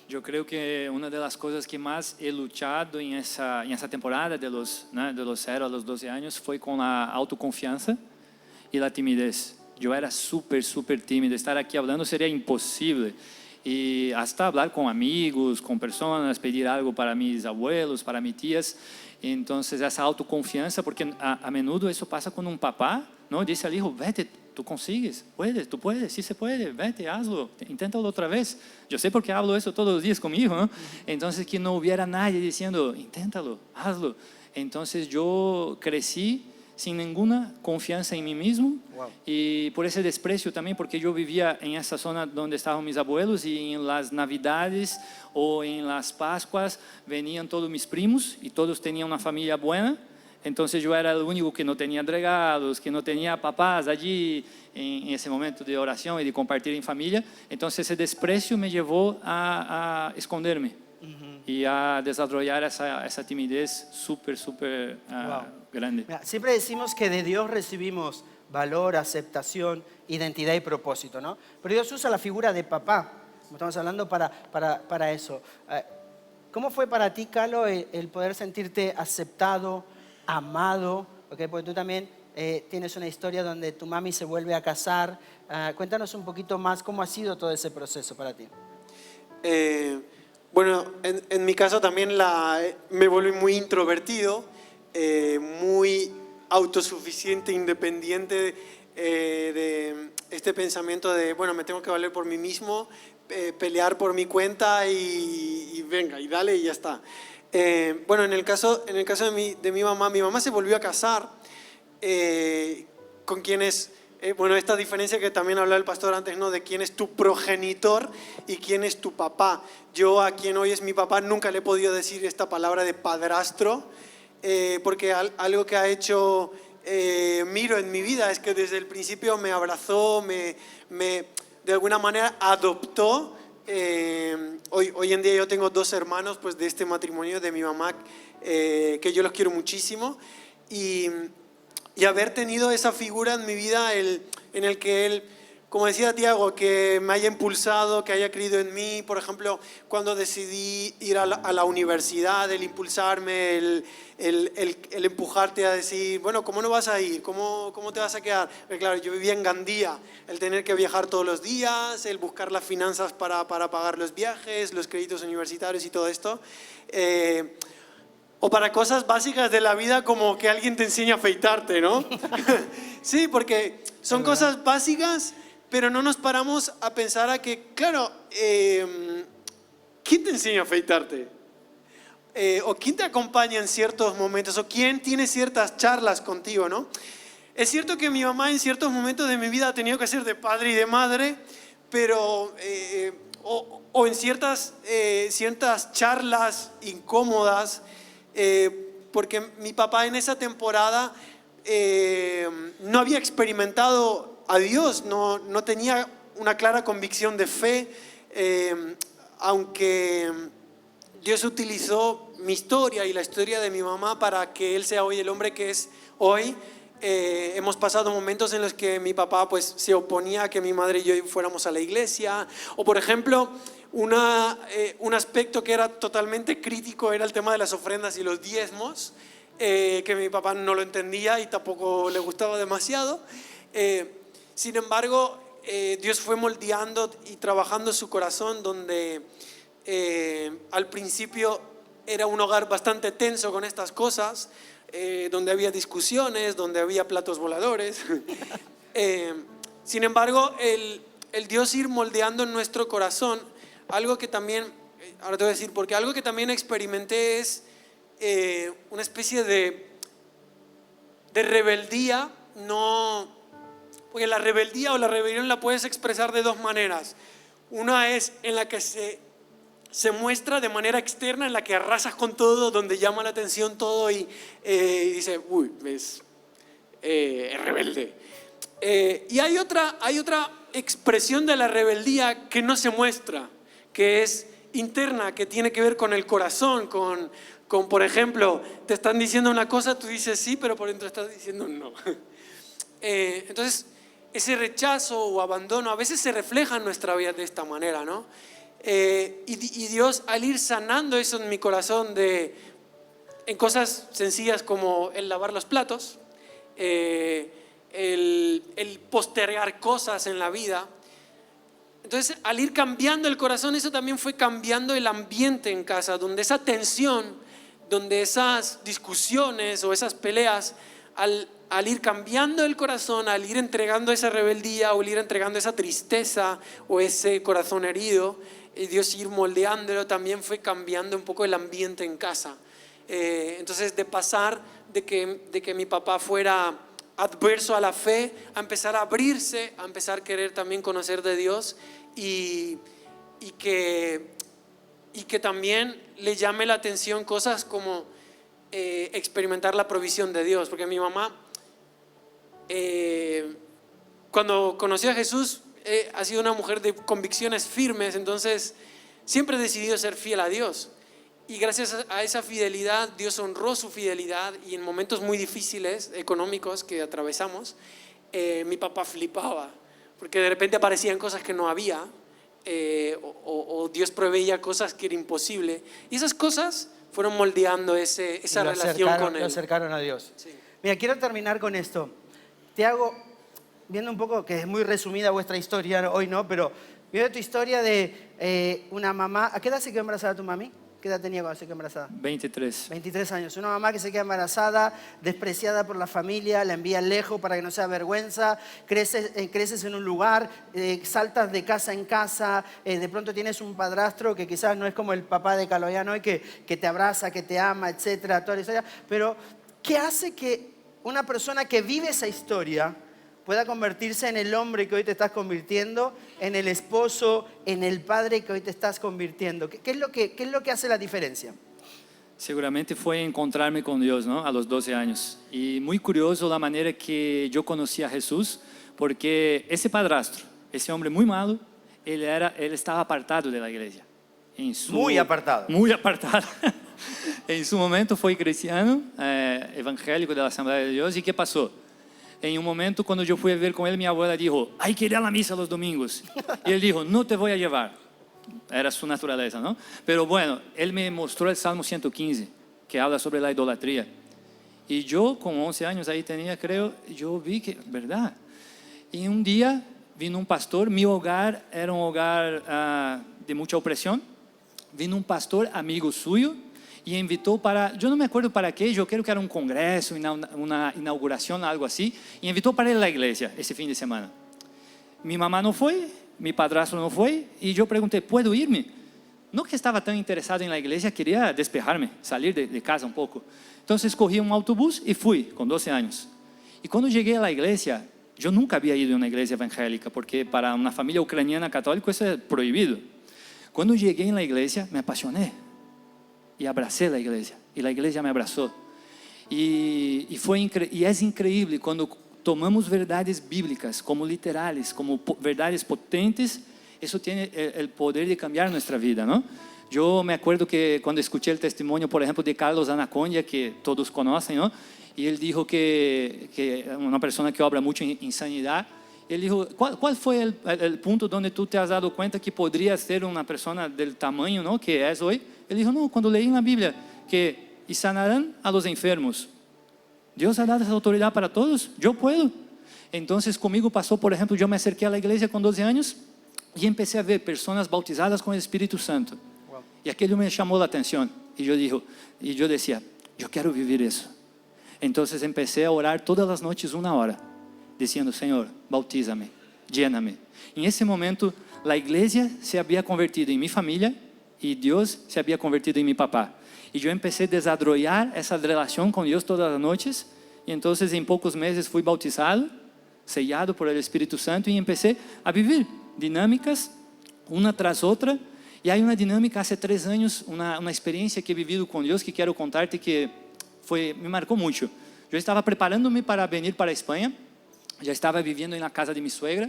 Yo creo que una de las cosas que más he luchado en esa temporada de los 0 a los 12 años fue con la autoconfianza y la timidez. Yo era súper tímido. Estar aquí hablando sería imposible. Y hasta hablar con amigos, con personas, pedir algo para mis abuelos, para mis tías. Entonces, esa autoconfianza, porque a menudo eso pasa con un papá, ¿no? Dice al hijo, vete, tú consigues, tú puedes, sí se puede, vete, hazlo, inténtalo otra vez. Yo sé porque hablo eso todos los días con mi hijo, ¿no? Entonces, que no hubiera nadie diciendo, inténtalo, hazlo. Entonces, yo crecí sin ninguna confianza en mí mismo. Wow. Y por ese desprecio también, porque yo vivía en esa zona donde estaban mis abuelos, y en las Navidades o en las Pascuas venían todos mis primos y todos tenían una familia buena. Entonces yo era el único que no tenía regalos, que no tenía papás allí en ese momento de oración y de compartir en familia. Entonces ese desprecio me llevó a esconderme y a desarrollar esa timidez súper wow, grande. Mira, siempre decimos que de Dios recibimos valor, aceptación, identidad y propósito, ¿no? Pero Dios usa la figura de papá, como estamos hablando, para eso. ¿Cómo fue para ti, Calo, el poder sentirte aceptado, amado? Okay, porque tú también tienes una historia donde tu mami se vuelve a casar. Cuéntanos un poquito más cómo ha sido todo ese proceso para ti. Bueno, en mi caso también me volví muy introvertido, muy autosuficiente, independiente de este pensamiento de, bueno, me tengo que valer por mí mismo, pelear por mi cuenta y venga, y dale y ya está. Bueno, en el caso de mi mamá se volvió a casar con quienes... bueno, esta diferencia que también hablaba el pastor antes, ¿no? De quién es tu progenitor y quién es tu papá. Yo a quien hoy es mi papá nunca le he podido decir esta palabra de padrastro, porque algo que ha hecho Miro en mi vida es que desde el principio me abrazó, de alguna manera adoptó. Hoy en día yo tengo 2 hermanos, pues, de este matrimonio de mi mamá, que yo los quiero muchísimo. Y haber tenido esa figura en mi vida en el que él, como decía Tiago, que me haya impulsado, que haya creído en mí. Por ejemplo, cuando decidí ir a la universidad, el impulsarme, el empujarte a decir, bueno, ¿cómo no vas a ir? ¿Cómo te vas a quedar? Porque claro, yo vivía en Gandía, el tener que viajar todos los días, el buscar las finanzas para pagar los viajes, los créditos universitarios y todo esto. O para cosas básicas de la vida, como que alguien te enseñe a afeitarte, ¿no? Sí, porque son cosas básicas, pero no nos paramos a pensar a que, claro, ¿quién te enseña a afeitarte? O quién te acompaña en ciertos momentos, o quién tiene ciertas charlas contigo, ¿no? Es cierto que mi mamá en ciertos momentos de mi vida ha tenido que ser de padre y de madre, pero... o en ciertas charlas incómodas, porque mi papá en esa temporada no había experimentado a Dios, no tenía una clara convicción de fe, aunque Dios utilizó mi historia y la historia de mi mamá para que él sea hoy el hombre que es hoy. Hemos pasado momentos en los que mi papá pues, se oponía a que mi madre y yo fuéramos a la iglesia. O por ejemplo, un aspecto que era totalmente crítico era el tema de las ofrendas y los diezmos, que mi papá no lo entendía y tampoco le gustaba demasiado. Sin embargo, Dios fue moldeando y trabajando su corazón, donde al principio era un hogar bastante tenso con estas cosas, donde había discusiones, donde había platos voladores. Sin embargo, el Dios ir moldeando en nuestro corazón, algo que también, ahora te voy a decir, porque algo que también experimenté es una especie de rebeldía, porque la rebeldía o la rebelión la puedes expresar de dos maneras. Una es en la que se muestra de manera externa, en la que arrasas con todo, donde llama la atención todo y dice, uy, es rebelde. Y hay otra expresión de la rebeldía que no se muestra, que es interna, que tiene que ver con el corazón, con por ejemplo, te están diciendo una cosa, tú dices sí, pero por dentro estás diciendo no. Entonces, ese rechazo o abandono a veces se refleja en nuestra vida de esta manera, ¿no? Y Dios, al ir sanando eso en mi corazón, en cosas sencillas como el lavar los platos, el postergar cosas en la vida. Entonces, al ir cambiando el corazón, eso también fue cambiando el ambiente en casa, donde esa tensión, donde esas discusiones o esas peleas, al ir cambiando el corazón, al ir entregando esa rebeldía o al ir entregando esa tristeza o ese corazón herido, Dios ir moldeándolo, también fue cambiando un poco el ambiente en casa. Entonces, de pasar de que mi papá fuera adverso a la fe, a empezar a abrirse, a empezar a querer también conocer de Dios y que también le llame la atención cosas como experimentar la provisión de Dios. Porque mi mamá, cuando conoció a Jesús, ha sido una mujer de convicciones firmes, entonces siempre ha decidido ser fiel a Dios. Y gracias a esa fidelidad, Dios honró su fidelidad, y en momentos muy difíciles económicos que atravesamos, mi papá flipaba, porque de repente aparecían cosas que no había, o Dios proveía cosas que era imposible, y esas cosas fueron moldeando esa relación con Él. Lo acercaron a Dios. Sí. Mira, quiero terminar con esto. Te hago, viendo un poco, que es muy resumida vuestra historia hoy, ¿no? Pero viendo tu historia de una mamá. ¿A qué edad se quedó embarazada tu mami? ¿Qué edad tenía cuando se quedó embarazada? 23. 23 años. Una mamá que se queda embarazada, despreciada por la familia, la envía lejos para que no sea vergüenza, creces en un lugar, saltas de casa en casa, de pronto tienes un padrastro que quizás no es como el papá de Caloyano hoy, que te abraza, que te ama, etcétera, toda la historia. Pero, ¿qué hace que una persona que vive esa historia pueda convertirse en el hombre que hoy te estás convirtiendo, en el esposo, en el padre que hoy te estás convirtiendo? ¿Qué es lo que hace la diferencia? Seguramente fue encontrarme con Dios, ¿no? A los 12 años. Y muy curioso la manera que yo conocí a Jesús, porque ese padrastro, ese hombre muy malo, él estaba apartado de la iglesia. Muy apartado. Muy apartado. En su momento fue cristiano, evangélico de la Asamblea de Dios. ¿Y qué pasó? En un momento, cuando yo fui a ver con él, mi abuela dijo, hay que ir a la misa los domingos. Y él dijo, no te voy a llevar. Era su naturaleza, ¿no? Pero bueno, él me mostró el Salmo 115, que habla sobre la idolatría. Y yo, con 11 años ahí tenía, creo, yo vi que, ¿verdad? Y un día vino un pastor, mi hogar era un hogar de mucha opresión. Vino un pastor, amigo suyo, y invitó para, yo no me acuerdo para qué, yo creo que era un congreso, una inauguración, algo así, y invitó para ir a la iglesia ese fin de semana. Mi mamá no fue, mi padrastro no fue, y yo pregunté, ¿puedo irme? No que estaba tan interesado en la iglesia, quería despejarme, salir de casa un poco. Entonces cogí un autobús y fui, con 12 años. Y cuando llegué a la iglesia, yo nunca había ido a una iglesia evangélica, porque para una familia ucraniana católica eso es prohibido. Cuando llegué en la iglesia, me apasioné y abracé la iglesia, y la iglesia me abrazó. Y es increíble cuando tomamos verdades bíblicas como literales, como verdades potentes, eso tiene el poder de cambiar nuestra vida, ¿no? Yo me acuerdo que cuando escuché el testimonio, por ejemplo, de Carlos Anacondia, que todos conocen, ¿no? y él dijo que una persona que obra mucho en sanidad, él dijo, ¿cuál fue el punto donde tú te has dado cuenta que podría ser una persona del tamaño, ¿no?, que es hoy? Él dijo, no, cuando leí en la Biblia que y sanarán a los enfermos. Dios ha dado esa autoridad para todos, yo puedo. Entonces conmigo pasó, por ejemplo, yo me acerqué a la iglesia con 12 años y empecé a ver personas bautizadas con el Espíritu Santo. Wow. Y aquello me llamó la atención. Y yo decía, yo quiero vivir eso. Entonces empecé a orar todas las noches 1 hora, diciendo, Señor, bautízame, lléname. En ese momento la iglesia se había convertido en mi familia y Dios se había convertido en mi papá. Y yo empecé a desarrollar esa relación con Dios todas las noches. Y entonces en pocos meses fui bautizado, sellado por el Espíritu Santo, y empecé a vivir dinámicas una tras otra. Y hay una dinámica hace 3 años, una experiencia que he vivido con Dios que quiero contarte que me marcó mucho. Yo estaba preparándome para venir para España, ya estaba viviendo en la casa de mi suegra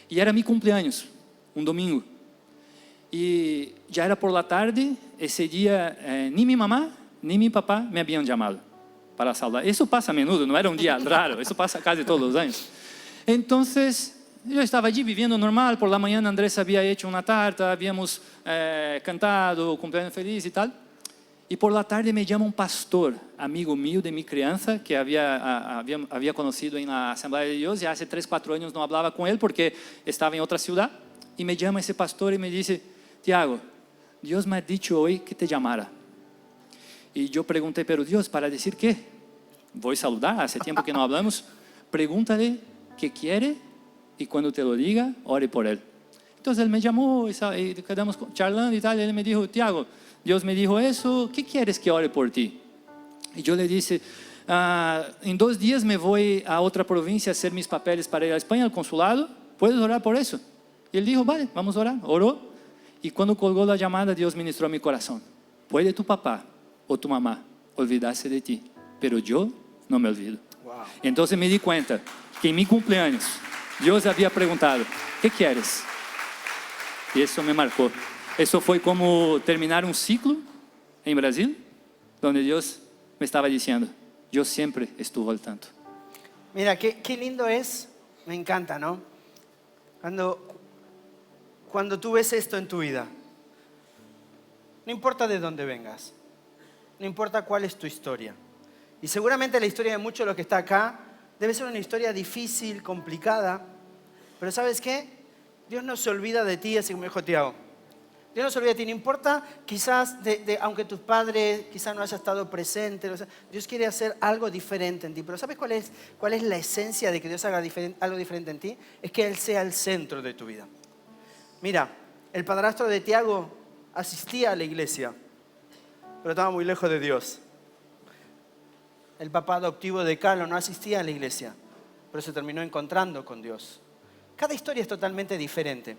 y era mi cumpleaños, un domingo. Y ya era por la tarde, ese día ni mi mamá ni mi papá me habían llamado para saludar. Eso pasa a menudo, no era un día raro, eso pasa casi todos los años. Entonces yo estaba allí viviendo normal, por la mañana Andrés había hecho una tarta, habíamos cantado cumpleaños feliz y tal. Y por la tarde me llama un pastor, amigo mío de mi crianza, que había conocido en la Asamblea de Dios, y hace 3, 4 años no hablaba con él porque estaba en otra ciudad. Y me llama ese pastor y me dice, Tiago, Dios me ha dicho hoy que te llamara. Y yo pregunté, pero Dios, ¿para decir qué? Voy a saludar, hace tiempo que no hablamos. Pregúntale qué quiere y cuando te lo diga, ore por él. Entonces él me llamó y quedamos charlando y tal, y él me dijo, Tiago, Dios me dijo eso, ¿qué quieres que ore por ti? Y yo le dije, en 2 días me voy a otra provincia a hacer mis papeles para ir a España, al consulado, ¿puedes orar por eso? Y él dijo, vale, vamos a orar. Oró, y cuando colgó la llamada, Dios ministró a mi corazón. Puede tu papá o tu mamá olvidarse de ti, pero yo no me olvido. Wow. Entonces me di cuenta que en mi cumpleaños Dios había preguntado, ¿qué quieres? Y eso me marcó. Eso fue como terminar un ciclo en Brasil, donde Dios me estaba diciendo, yo siempre estuve al tanto. Mira, qué lindo es, me encanta, ¿no? Cuando tú ves esto en tu vida, no importa de dónde vengas, no importa cuál es tu historia. Y seguramente la historia de muchos de los que está acá debe ser una historia difícil, complicada, pero ¿sabes qué? Dios no se olvida de ti, así como dijo Tiago. Dios no se olvida de ti, no importa quizás, aunque tus padres quizás no hayan estado presentes, Dios quiere hacer algo diferente en ti. Pero ¿sabes cuál es la esencia de que Dios haga algo diferente en ti? Es que Él sea el centro de tu vida. Mira, el padrastro de Tiago asistía a la iglesia, pero estaba muy lejos de Dios. El papá adoptivo de Carlos no asistía a la iglesia, pero se terminó encontrando con Dios. Cada historia es totalmente diferente.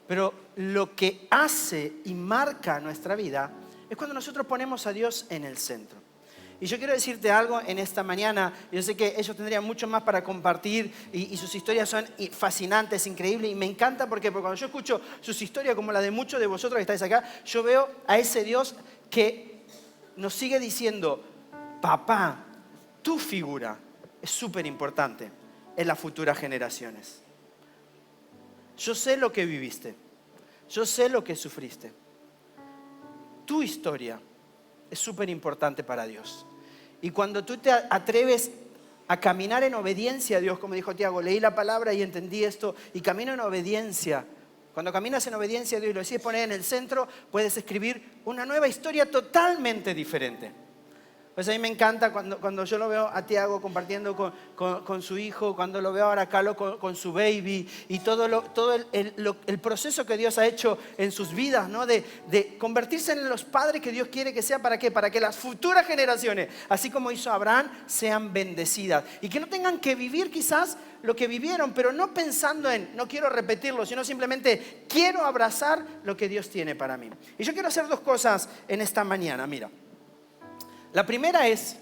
Pero lo que hace y marca nuestra vida es cuando nosotros ponemos a Dios en el centro. Y yo quiero decirte algo en esta mañana. Yo sé que ellos tendrían mucho más para compartir y sus historias son fascinantes, increíbles. Y me encanta porque cuando yo escucho sus historias como la de muchos de vosotros que estáis acá, yo veo a ese Dios que nos sigue diciendo, papá, tu figura es súper importante en las futuras generaciones. Yo sé lo que viviste, yo sé lo que sufriste. Tu historia es súper importante para Dios. Y cuando tú te atreves a caminar en obediencia a Dios, como dijo Tiago, leí la palabra y entendí esto, y camino en obediencia. Cuando caminas en obediencia a Dios y lo decides poner en el centro, puedes escribir una nueva historia totalmente diferente. Pues a mí me encanta cuando yo lo veo a Tiago compartiendo con su hijo, cuando lo veo ahora a Carlos con su baby y todo el proceso que Dios ha hecho en sus vidas, ¿no? De convertirse en los padres que Dios quiere que sea. ¿Para qué? Para que las futuras generaciones, así como hizo Abraham, sean bendecidas. Y que no tengan que vivir quizás lo que vivieron, pero no pensando en, no quiero repetirlo, sino simplemente quiero abrazar lo que Dios tiene para mí. Y yo quiero hacer 2 cosas en esta mañana, mira. La primera es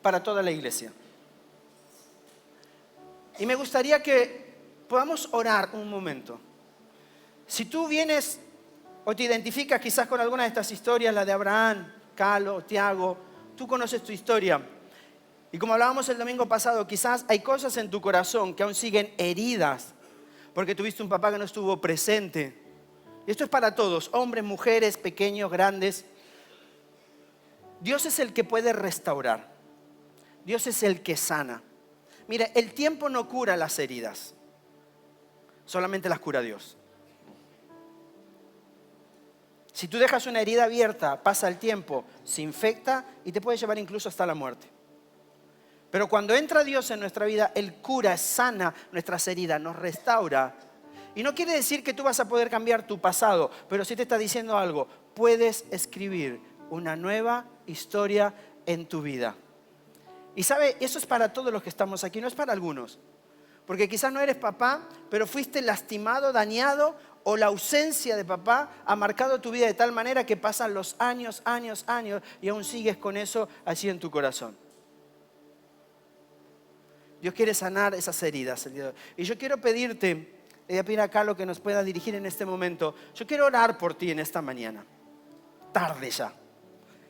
para toda la iglesia. Y me gustaría que podamos orar un momento. Si tú vienes o te identificas quizás con alguna de estas historias, la de Abraham, Carlos, Tiago, tú conoces tu historia. Y como hablábamos el domingo pasado, quizás hay cosas en tu corazón que aún siguen heridas porque tuviste un papá que no estuvo presente. Y esto es para todos, hombres, mujeres, pequeños, grandes. Dios es el que puede restaurar. Dios es el que sana. Mira, el tiempo no cura las heridas, solamente las cura Dios. Si tú dejas una herida abierta, pasa el tiempo, se infecta y te puede llevar incluso hasta la muerte. Pero cuando entra Dios en nuestra vida, Él cura, sana nuestras heridas, nos restaura. Y no quiere decir que tú vas a poder cambiar tu pasado, pero sí te está diciendo algo. Puedes escribir una nueva historia en tu vida. Y sabe, eso es para todos los que estamos aquí, no es para algunos. Porque quizás no eres papá, pero fuiste lastimado, dañado, o la ausencia de papá ha marcado tu vida de tal manera que pasan los años y aún sigues con eso así en tu corazón. Dios quiere sanar esas heridas. Y yo quiero pedirte, le voy a pedir a Carlos que nos pueda dirigir en este momento. Yo quiero orar por ti en esta mañana. Tarde ya.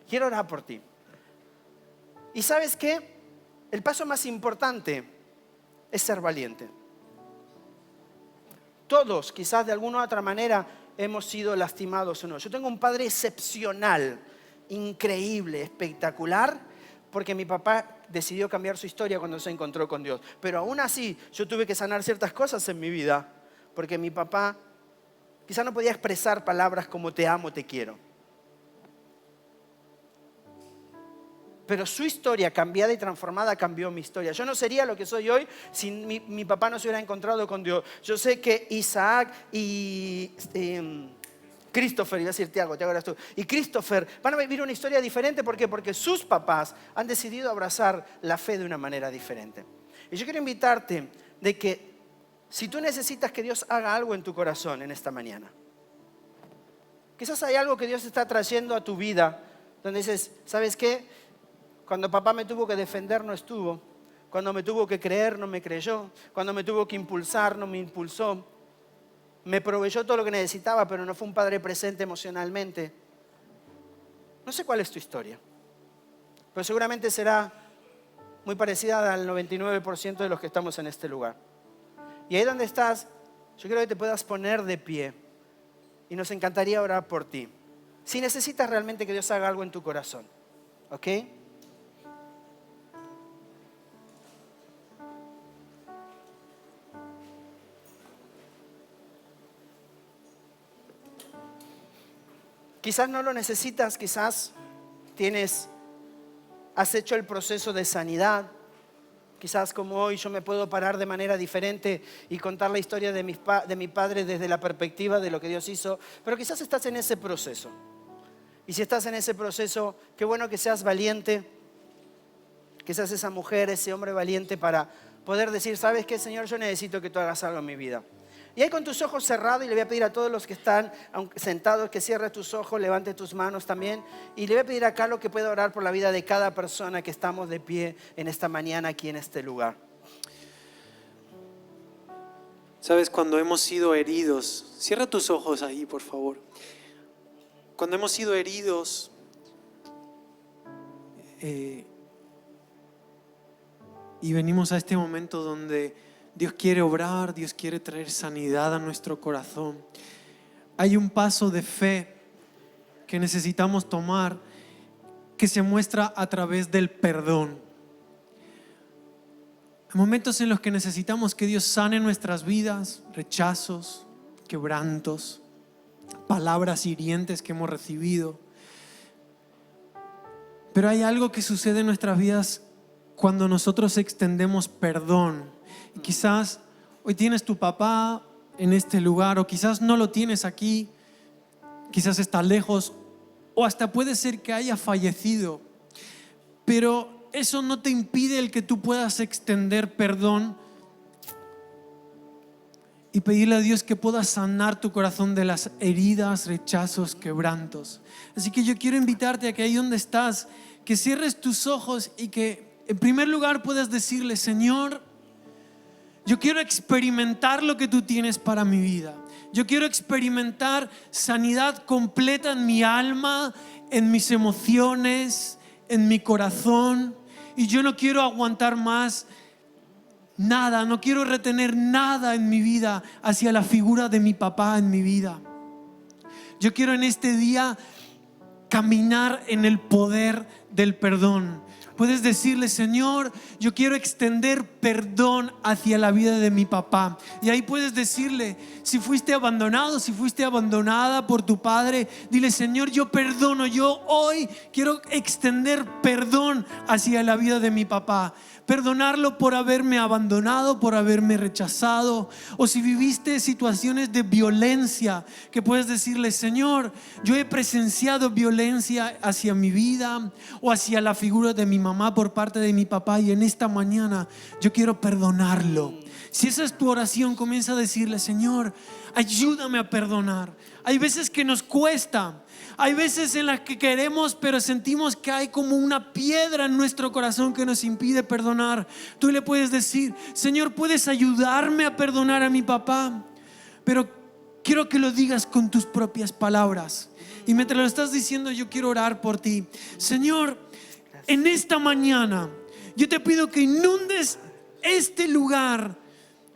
Quiero orar por ti. ¿Y sabes qué? El paso más importante es ser valiente. Todos, quizás de alguna u otra manera, hemos sido lastimados o no. Yo tengo un padre excepcional, increíble, espectacular, porque mi papá decidió cambiar su historia cuando se encontró con Dios. Pero aún así, yo tuve que sanar ciertas cosas en mi vida, porque mi papá quizás no podía expresar palabras como te amo, te quiero. Pero su historia cambiada y transformada cambió mi historia. Yo no sería lo que soy hoy si mi papá no se hubiera encontrado con Dios. Yo sé que Isaac y Christopher, iba a decir Tiago eras tú, y Christopher van a vivir una historia diferente. ¿Por qué? Porque sus papás han decidido abrazar la fe de una manera diferente. Y yo quiero invitarte de que si tú necesitas que Dios haga algo en tu corazón en esta mañana, quizás hay algo que Dios está trayendo a tu vida, donde dices, ¿sabes qué? Cuando papá me tuvo que defender, no estuvo. Cuando me tuvo que creer, no me creyó. Cuando me tuvo que impulsar, no me impulsó. Me proveyó todo lo que necesitaba, pero no fue un padre presente emocionalmente. No sé cuál es tu historia, pero seguramente será muy parecida al 99% de los que estamos en este lugar. Y ahí donde estás, yo quiero que te puedas poner de pie y nos encantaría orar por ti. Si necesitas realmente que Dios haga algo en tu corazón, ¿ok? Quizás no lo necesitas, quizás has hecho el proceso de sanidad. Quizás como hoy yo me puedo parar de manera diferente y contar la historia de mi padre desde la perspectiva de lo que Dios hizo. Pero quizás estás en ese proceso. Y si estás en ese proceso, qué bueno que seas valiente. Que seas esa mujer, ese hombre valiente para poder decir, ¿sabes qué, Señor? Yo necesito que tú hagas algo en mi vida. Y ahí con tus ojos cerrados, y le voy a pedir a todos los que están sentados que cierres tus ojos, levante tus manos también. Y le voy a pedir a Carlos que pueda orar por la vida de cada persona que estamos de pie en esta mañana aquí en este lugar. Sabes, cuando hemos sido heridos, cierra tus ojos ahí, por favor. Cuando hemos sido heridos, y venimos a este momento donde Dios quiere obrar, Dios quiere traer sanidad a nuestro corazón. Hay un paso de fe que necesitamos tomar que se muestra a través del perdón. Hay momentos en los que necesitamos que Dios sane nuestras vidas, rechazos, quebrantos, palabras hirientes que hemos recibido. Pero hay algo que sucede en nuestras vidas cuando nosotros extendemos perdón. Y quizás hoy tienes tu papá en este lugar, o quizás no lo tienes aquí, quizás está lejos, o hasta puede ser que haya fallecido. Pero eso no te impide el que tú puedas extender perdón y pedirle a Dios que pueda sanar tu corazón de las heridas, rechazos, quebrantos. Así que yo quiero invitarte a que ahí donde estás, que cierres tus ojos y que en primer lugar puedas decirle, Señor, yo quiero experimentar lo que tú tienes para mi vida. Yo quiero experimentar sanidad completa en mi alma, en mis emociones, en mi corazón. y yo no quiero aguantar más nada, no quiero retener nada en mi vida hacia la figura de mi papá en mi vida. Yo quiero en este día caminar en el poder del perdón. Puedes decirle: Señor, yo quiero extender perdón hacia la vida de mi papá. Y ahí puedes decirle, si fuiste abandonado, si fuiste abandonada por tu padre, dile: Señor, yo perdono, yo hoy quiero extender perdón hacia la vida de mi papá. Perdonarlo por haberme abandonado, por haberme rechazado. O si viviste situaciones de violencia, que puedes decirle: Señor, yo he presenciado violencia hacia mi vida o hacia la figura de mi mamá por parte de mi papá, y en esta mañana yo quiero perdonarlo. Si esa es tu oración, comienza a decirle: Señor, ayúdame a perdonar. Hay veces que nos cuesta. Hay veces en las que queremos, pero sentimos que hay como una piedra en nuestro corazón que nos impide perdonar. Tú le puedes decir: Señor, ¿puedes ayudarme a perdonar a mi papá? Pero quiero que lo digas con tus propias palabras. Y mientras lo estás diciendo, yo quiero orar por ti. Señor, en esta mañana yo te pido que inundes este lugar,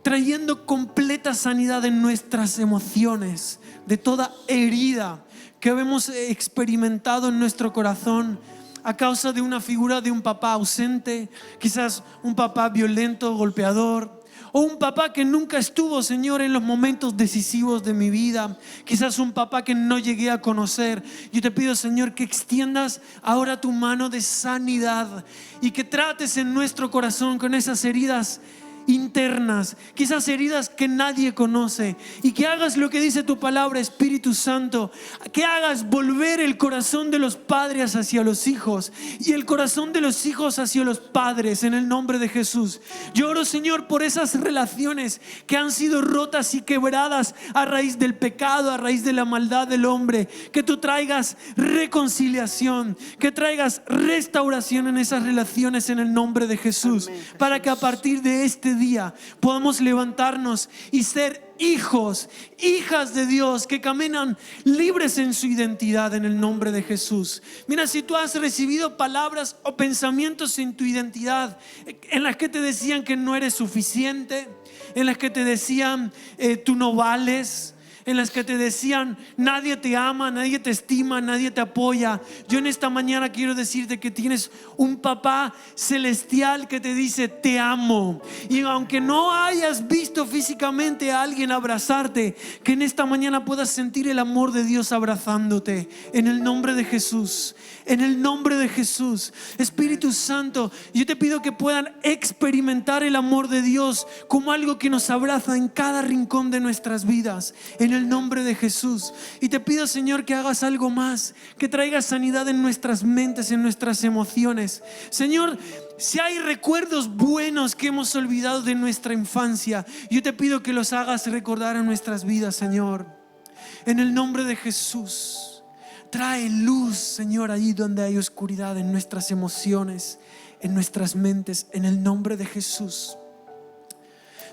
trayendo completa sanidad en nuestras emociones, de toda herida que hemos experimentado en nuestro corazón a causa de una figura de un papá ausente, quizás un papá violento, golpeador, o un papá que nunca estuvo, Señor, en los momentos decisivos de mi vida, quizás un papá que no llegué a conocer. Yo te pido, Señor, que extiendas ahora tu mano de sanidad y que trates en nuestro corazón con esas heridas internas, quizás heridas que nadie conoce, y que hagas lo que dice tu palabra, Espíritu Santo, que hagas volver el corazón de los padres hacia los hijos y el corazón de los hijos hacia los padres, en el nombre de Jesús. Yo oro, Señor, por esas relaciones que han sido rotas y quebradas a raíz del pecado, a raíz de la maldad del hombre, que tú traigas reconciliación, que traigas restauración en esas relaciones en el nombre de Jesús. Amén, Jesús. Para que a partir de este día podamos levantarnos y ser hijos, hijas de Dios que caminan libres en su identidad en el nombre de Jesús. Mira, si tú has recibido palabras o pensamientos en tu identidad en las que te decían que no eres suficiente, en las que te decían tú no vales, en las que te decían nadie te ama, nadie te estima, nadie te apoya, yo en esta mañana quiero decirte que tienes un papá celestial que te dice te amo. Y aunque no hayas visto físicamente a alguien abrazarte, que en esta mañana puedas sentir el amor de Dios abrazándote en el nombre de Jesús. En el nombre de Jesús. Espíritu Santo, yo te pido que puedan experimentar el amor de Dios como algo que nos abraza en cada rincón de nuestras vidas, en el nombre de Jesús. Y te pido, Señor, que hagas algo más, que traigas sanidad en nuestras mentes, en nuestras emociones. Señor, si hay recuerdos buenos que hemos olvidado de nuestra infancia, yo te pido que los hagas recordar en nuestras vidas, Señor, en el nombre de Jesús. Trae luz, Señor, allí donde hay oscuridad, en nuestras emociones, en nuestras mentes, en el nombre de Jesús.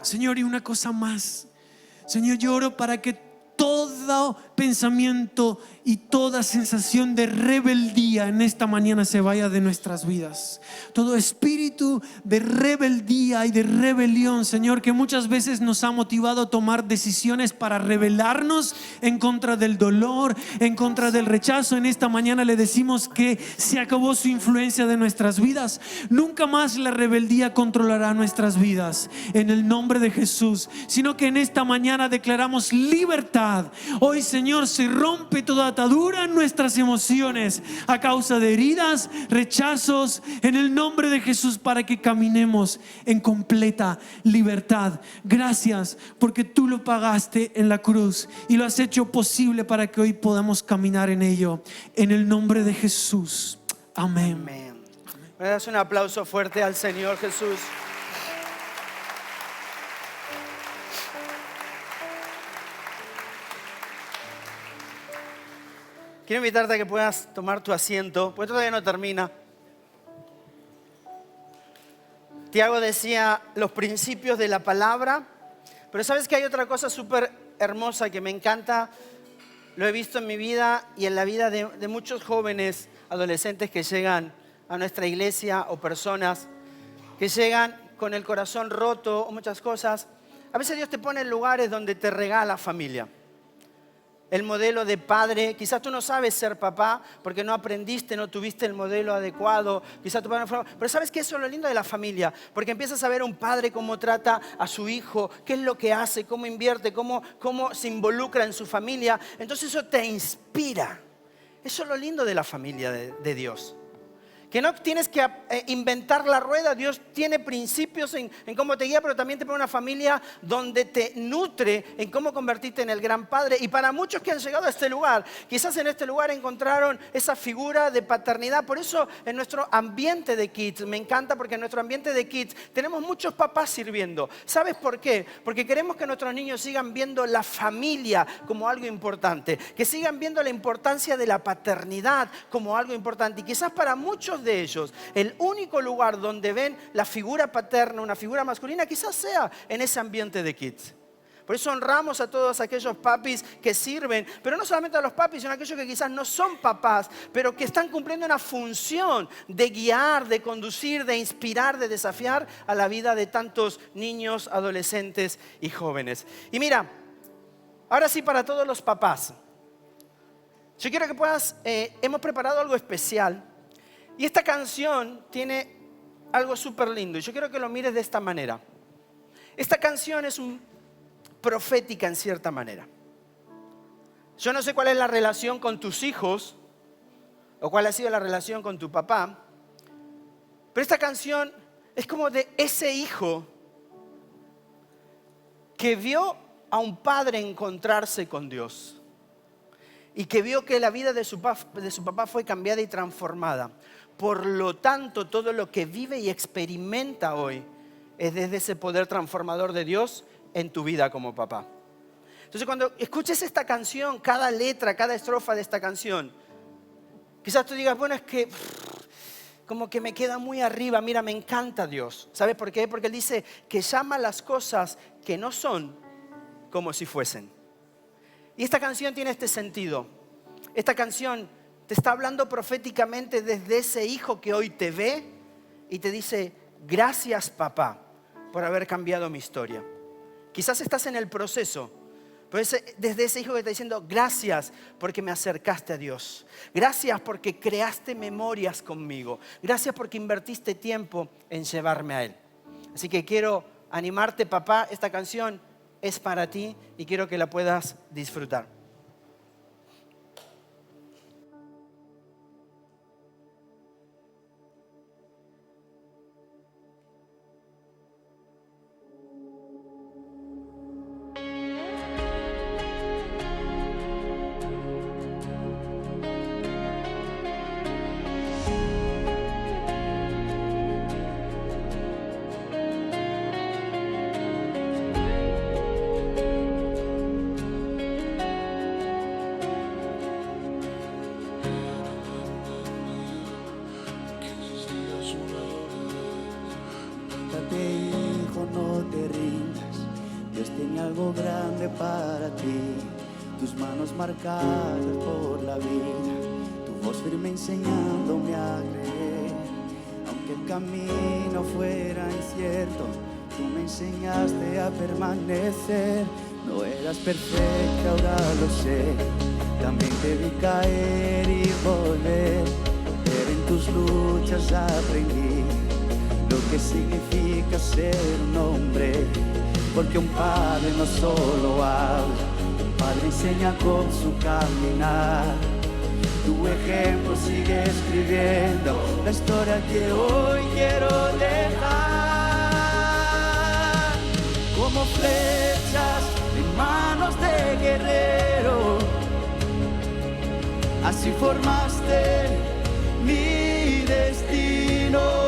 Señor, y una cosa más, Señor, yo oro para que todo pensamiento y toda sensación de rebeldía en esta mañana se vaya de nuestras vidas. Todo espíritu de rebeldía y de rebelión, Señor, que muchas veces nos ha motivado a tomar decisiones para rebelarnos en contra del dolor, en contra del rechazo. En esta mañana le decimos que se acabó su influencia de nuestras vidas. Nunca más la rebeldía controlará nuestras vidas en el nombre de Jesús, sino que en esta mañana declaramos libertad. Hoy, Señor, se rompe toda atadura en nuestras emociones a causa de heridas, rechazos, en el nombre de Jesús, para que caminemos en completa libertad. Gracias porque tú lo pagaste en la cruz y lo has hecho posible para que hoy podamos caminar en ello, en el nombre de Jesús. Amén. Amén. ¿Me das un aplauso fuerte al Señor Jesús? Quiero invitarte a que puedas tomar tu asiento, porque todavía no termina. Tiago decía los principios de la palabra, pero sabes que hay otra cosa súper hermosa que me encanta, lo he visto en mi vida y en la vida de muchos jóvenes, adolescentes que llegan a nuestra iglesia o personas que llegan con el corazón roto o muchas cosas, a veces Dios te pone en lugares donde te regala familia. El modelo de padre, quizás tú no sabes ser papá porque no aprendiste, no tuviste el modelo adecuado, quizás tu padre no fue, pero ¿sabes qué? Eso es lo lindo de la familia, porque empiezas a ver un padre cómo trata a su hijo, qué es lo que hace, cómo invierte, cómo se involucra en su familia, entonces eso te inspira. Eso es lo lindo de la familia de Dios. Que no tienes que inventar la rueda. Dios tiene principios en cómo te guía, pero también te pone una familia donde te nutre en cómo convertirte en el gran padre. Y para muchos que han llegado a este lugar, quizás en este lugar encontraron esa figura de paternidad. Por eso en nuestro ambiente de Kids, me encanta porque en nuestro ambiente de Kids tenemos muchos papás sirviendo. ¿Sabes por qué? Porque queremos que nuestros niños sigan viendo la familia como algo importante, que sigan viendo la importancia de la paternidad como algo importante. Y quizás para muchos de ellos, el único lugar donde ven la figura paterna, una figura masculina, quizás sea en ese ambiente de Kids. Por eso honramos a todos aquellos papis que sirven, pero no solamente a los papis, sino a aquellos que quizás no son papás, pero que están cumpliendo una función de guiar, de conducir, de inspirar, de desafiar a la vida de tantos niños, adolescentes y jóvenes. Y mira, ahora sí, para todos los papás, yo quiero que puedas, hemos preparado algo especial. Y esta canción tiene algo súper lindo y yo quiero que lo mires de esta manera. Esta canción es profética en cierta manera. Yo no sé cuál es la relación con tus hijos o cuál ha sido la relación con tu papá, pero esta canción es como de ese hijo que vio a un padre encontrarse con Dios y que vio que la vida de su papá fue cambiada y transformada. Por lo tanto, todo lo que vive y experimenta hoy es desde ese poder transformador de Dios en tu vida como papá. Entonces, cuando escuches esta canción, cada letra, cada estrofa de esta canción, quizás tú digas, bueno, es que como que me queda muy arriba. Mira, me encanta Dios. ¿Sabes por qué? Porque Él dice que llama las cosas que no son como si fuesen. Y esta canción tiene este sentido. Esta canción te está hablando proféticamente desde ese hijo que hoy te ve y te dice, gracias papá por haber cambiado mi historia. Quizás estás en el proceso, pero desde ese hijo que está diciendo, gracias porque me acercaste a Dios. Gracias porque creaste memorias conmigo. Gracias porque invertiste tiempo en llevarme a Él. Así que quiero animarte, papá, esta canción es para ti y quiero que la puedas disfrutar. Hijo, no te rindas, Dios tiene algo grande para ti. Tus manos marcadas por la vida, tu voz firme enseñándome a creer. Aunque el camino fuera incierto, tú me enseñaste a permanecer. No eras perfecta, ahora lo sé. También te vi caer y volver, pero en tus luchas aprendí lo que significa ser un hombre, porque un padre no solo habla, un padre enseña con su caminar. Tu ejemplo sigue escribiendo la historia que hoy quiero dejar. Como flechas en manos de guerrero, así formaste mi destino.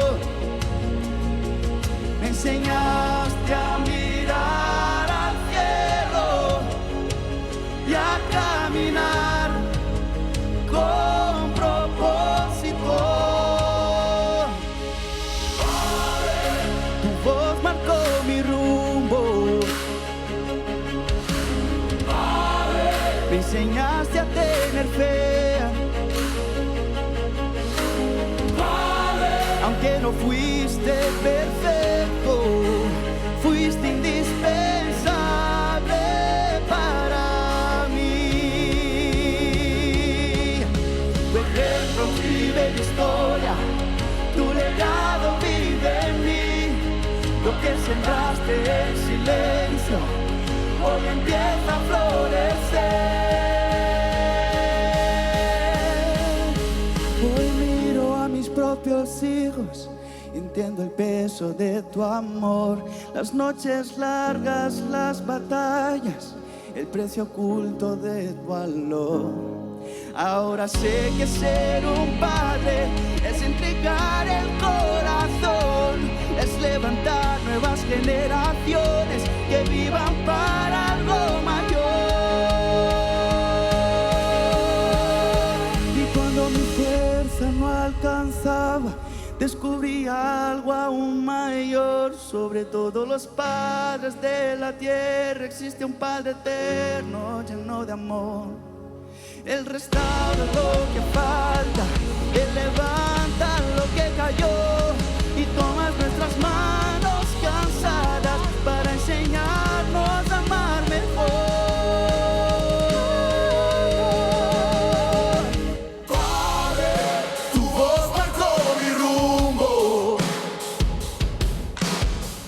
Me enseñaste a mirar al cielo y a caminar con propósito. Tu voz marcó mi rumbo. Me enseñaste a tener fe. aunque no fuiste perfecto, fuiste indispensable para mí. Tu ejemplo vive mi historia, tu legado vive en mí. Lo que sembraste en silencio, hoy empieza a florecer. Hoy miro a mis propios hijos, entiendo el peso de tu amor. Las noches largas, las batallas, el precio oculto de tu valor. Ahora sé que ser un padre es entregar el corazón, es levantar nuevas generaciones que vivan para algo mayor. Y cuando mi fuerza no alcanzaba, descubrí algo aún mayor. Sobre todos los padres de la tierra existe un Padre eterno lleno de amor. Él restaura lo que falta, Él levanta lo que cayó y toma nuestras manos cansadas para enseñarnos a amar mejor. Padre, tu voz marcó mi rumbo.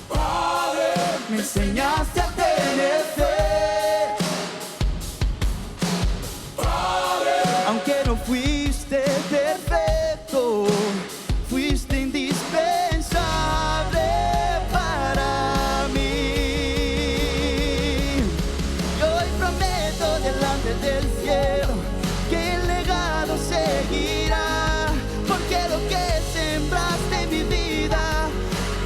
Padre, me enseñaste a tener fe. Aunque no fuiste perfecto, fuiste indispensable para mí. Y hoy prometo delante del cielo que el legado seguirá, porque lo que sembraste en mi vida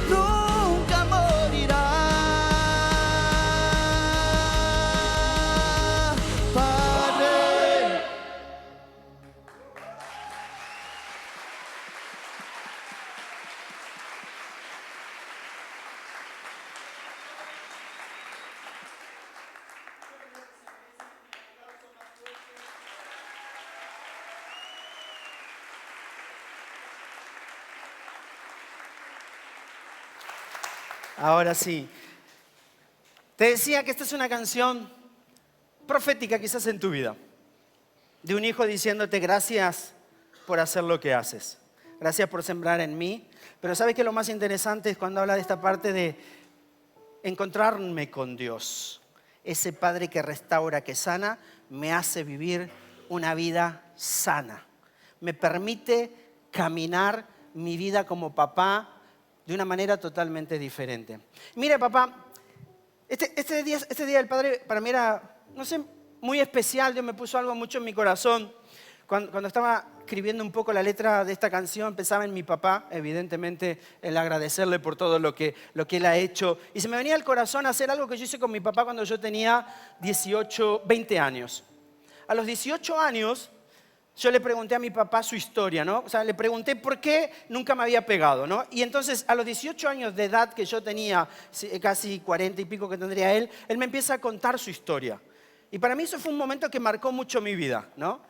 nunca morirá. Padre. Ahora sí. Te decía que esta es una canción profética quizás en tu vida. De un hijo diciéndote gracias por hacer lo que haces. Gracias por sembrar en mí. Pero ¿sabes qué? Lo más interesante es cuando habla de esta parte de encontrarme con Dios. Ese Padre que restaura, que sana, me hace vivir una vida sana. Me permite caminar mi vida como papá de una manera totalmente diferente. Mira, papá, este día del Padre para mí era, no sé, muy especial. Dios me puso algo mucho en mi corazón. Cuando estaba escribiendo un poco la letra de esta canción, pensaba en mi papá, evidentemente, el agradecerle por todo lo que él ha hecho. Y se me venía al corazón hacer algo que yo hice con mi papá cuando yo tenía 20 años. A los 18 años, yo le pregunté a mi papá su historia, ¿no? O sea, le pregunté por qué nunca me había pegado, ¿no? Y entonces, a los 18 años de edad que yo tenía, casi 40 y pico que tendría él me empieza a contar su historia. Y para mí eso fue un momento que marcó mucho mi vida, ¿no?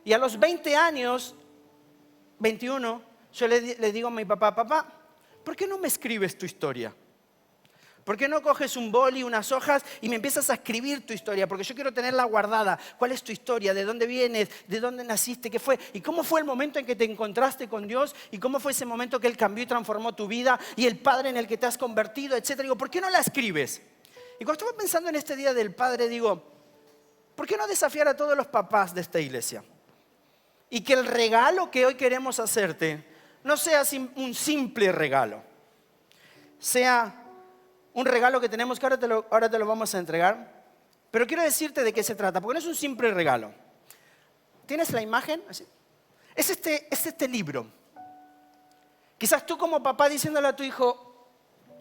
Y a los 20 años, 21, yo le digo a mi papá, papá, ¿por qué no me escribes tu historia? ¿Por qué no coges un boli, unas hojas y me empiezas a escribir tu historia? Porque yo quiero tenerla guardada. ¿Cuál es tu historia? ¿De dónde vienes? ¿De dónde naciste? ¿Qué fue? ¿Y cómo fue el momento en que te encontraste con Dios? ¿Y cómo fue ese momento que Él cambió y transformó tu vida? Y el Padre en el que te has convertido, etcétera. Digo, ¿por qué no la escribes? Y cuando estaba pensando en este Día del Padre, digo, ¿por qué no desafiar a todos los papás de esta iglesia? Y que el regalo que hoy queremos hacerte no sea un simple regalo. Sea un regalo que tenemos que ahora te lo vamos a entregar. Pero quiero decirte de qué se trata, porque no es un simple regalo. ¿Tienes la imagen? Es este libro. Quizás tú como papá diciéndole a tu hijo,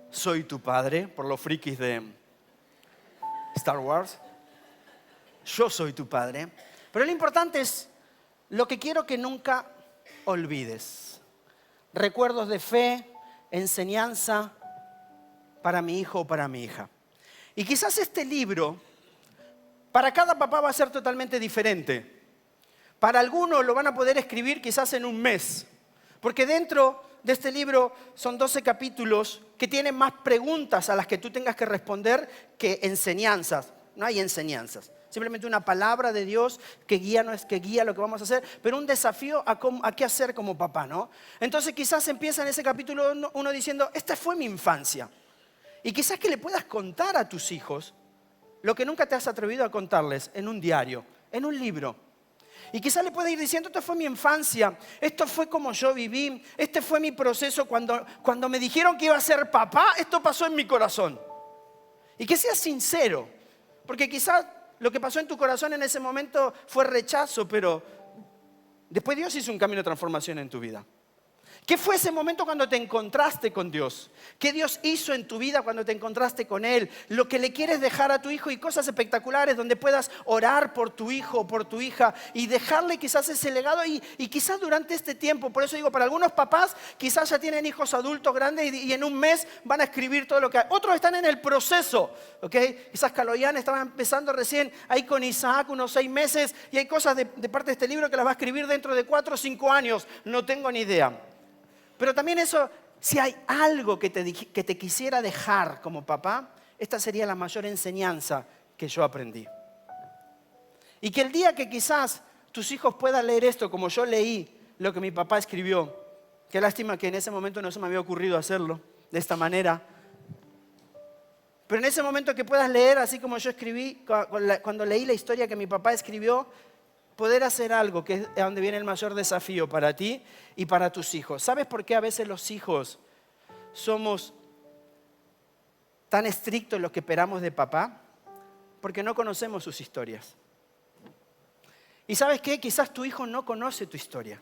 soy tu padre, por los frikis de Star Wars. Yo soy tu padre. Pero lo importante es lo que quiero que nunca olvides. Recuerdos de fe, enseñanza para mi hijo o para mi hija. Y quizás este libro, para cada papá va a ser totalmente diferente. Para algunos lo van a poder escribir quizás en un mes. Porque dentro de este libro son 12 capítulos que tienen más preguntas a las que tú tengas que responder que enseñanzas. No hay enseñanzas. Simplemente una palabra de Dios que guía, no es que guía lo que vamos a hacer, pero un desafío a qué hacer como papá, ¿no? Entonces quizás empieza en ese capítulo uno diciendo, esta fue mi infancia. Y quizás que le puedas contar a tus hijos lo que nunca te has atrevido a contarles en un diario, en un libro. Y quizás le puedas ir diciendo, esto fue mi infancia, esto fue como yo viví, este fue mi proceso cuando me dijeron que iba a ser papá, esto pasó en mi corazón. Y que seas sincero, porque quizás lo que pasó en tu corazón en ese momento fue rechazo, pero después Dios hizo un camino de transformación en tu vida. ¿Qué fue ese momento cuando te encontraste con Dios? ¿Qué Dios hizo en tu vida cuando te encontraste con Él? Lo que le quieres dejar a tu hijo y cosas espectaculares donde puedas orar por tu hijo o por tu hija y dejarle quizás ese legado y quizás durante este tiempo, por eso digo, para algunos papás quizás ya tienen hijos adultos grandes y en un mes van a escribir todo lo que hay. Otros están en el proceso, ¿ok? Quizás Caloyan estaba empezando recién ahí con Isaac unos 6 meses y hay cosas de parte de este libro que las va a escribir dentro de 4 o 5 años, no tengo ni idea. Pero también eso, si hay algo que te quisiera dejar como papá, esta sería la mayor enseñanza que yo aprendí. Y que el día que quizás tus hijos puedan leer esto como yo leí lo que mi papá escribió, qué lástima que en ese momento no se me había ocurrido hacerlo de esta manera, pero en ese momento que puedas leer así como yo escribí, cuando leí la historia que mi papá escribió, poder hacer algo que es a donde viene el mayor desafío para ti y para tus hijos. ¿Sabes por qué a veces los hijos somos tan estrictos en lo que esperamos de papá? Porque no conocemos sus historias. ¿Y sabes qué? Quizás tu hijo no conoce tu historia.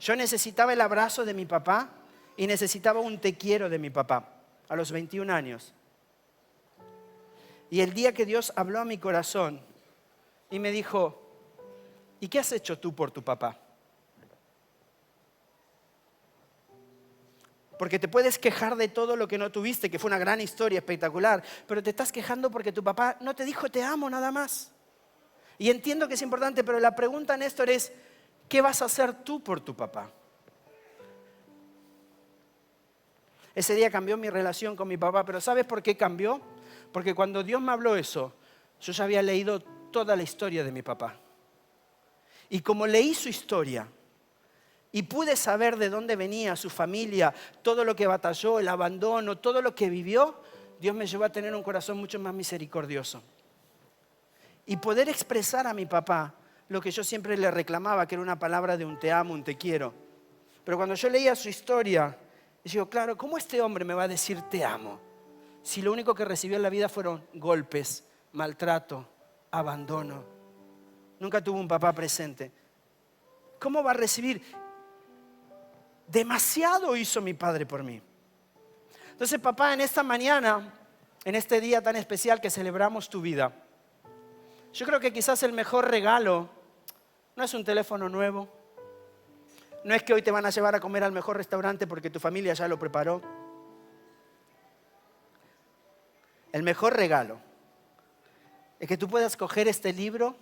Yo necesitaba el abrazo de mi papá y necesitaba un te quiero de mi papá a los 21 años. Y el día que Dios habló a mi corazón y me dijo, ¿y qué has hecho tú por tu papá? Porque te puedes quejar de todo lo que no tuviste, que fue una gran historia espectacular, pero te estás quejando porque tu papá no te dijo te amo nada más. Y entiendo que es importante, pero la pregunta, Néstor, es ¿qué vas a hacer tú por tu papá? Ese día cambió mi relación con mi papá, pero ¿sabes por qué cambió? Porque cuando Dios me habló eso, yo ya había leído toda la historia de mi papá. Y como leí su historia y pude saber de dónde venía su familia, todo lo que batalló, el abandono, todo lo que vivió, Dios me llevó a tener un corazón mucho más misericordioso. Y poder expresar a mi papá lo que yo siempre le reclamaba, que era una palabra de un te amo, un te quiero. Pero cuando yo leía su historia, digo, claro, ¿cómo este hombre me va a decir te amo? Si lo único que recibió en la vida fueron golpes, maltrato, abandono. Nunca tuvo un papá presente. ¿Cómo va a recibir? Demasiado hizo mi padre por mí. Entonces, papá, en esta mañana, en este día tan especial que celebramos tu vida, yo creo que quizás el mejor regalo no es un teléfono nuevo, no es que hoy te van a llevar a comer al mejor restaurante porque tu familia ya lo preparó. El mejor regalo es que tú puedas coger este libro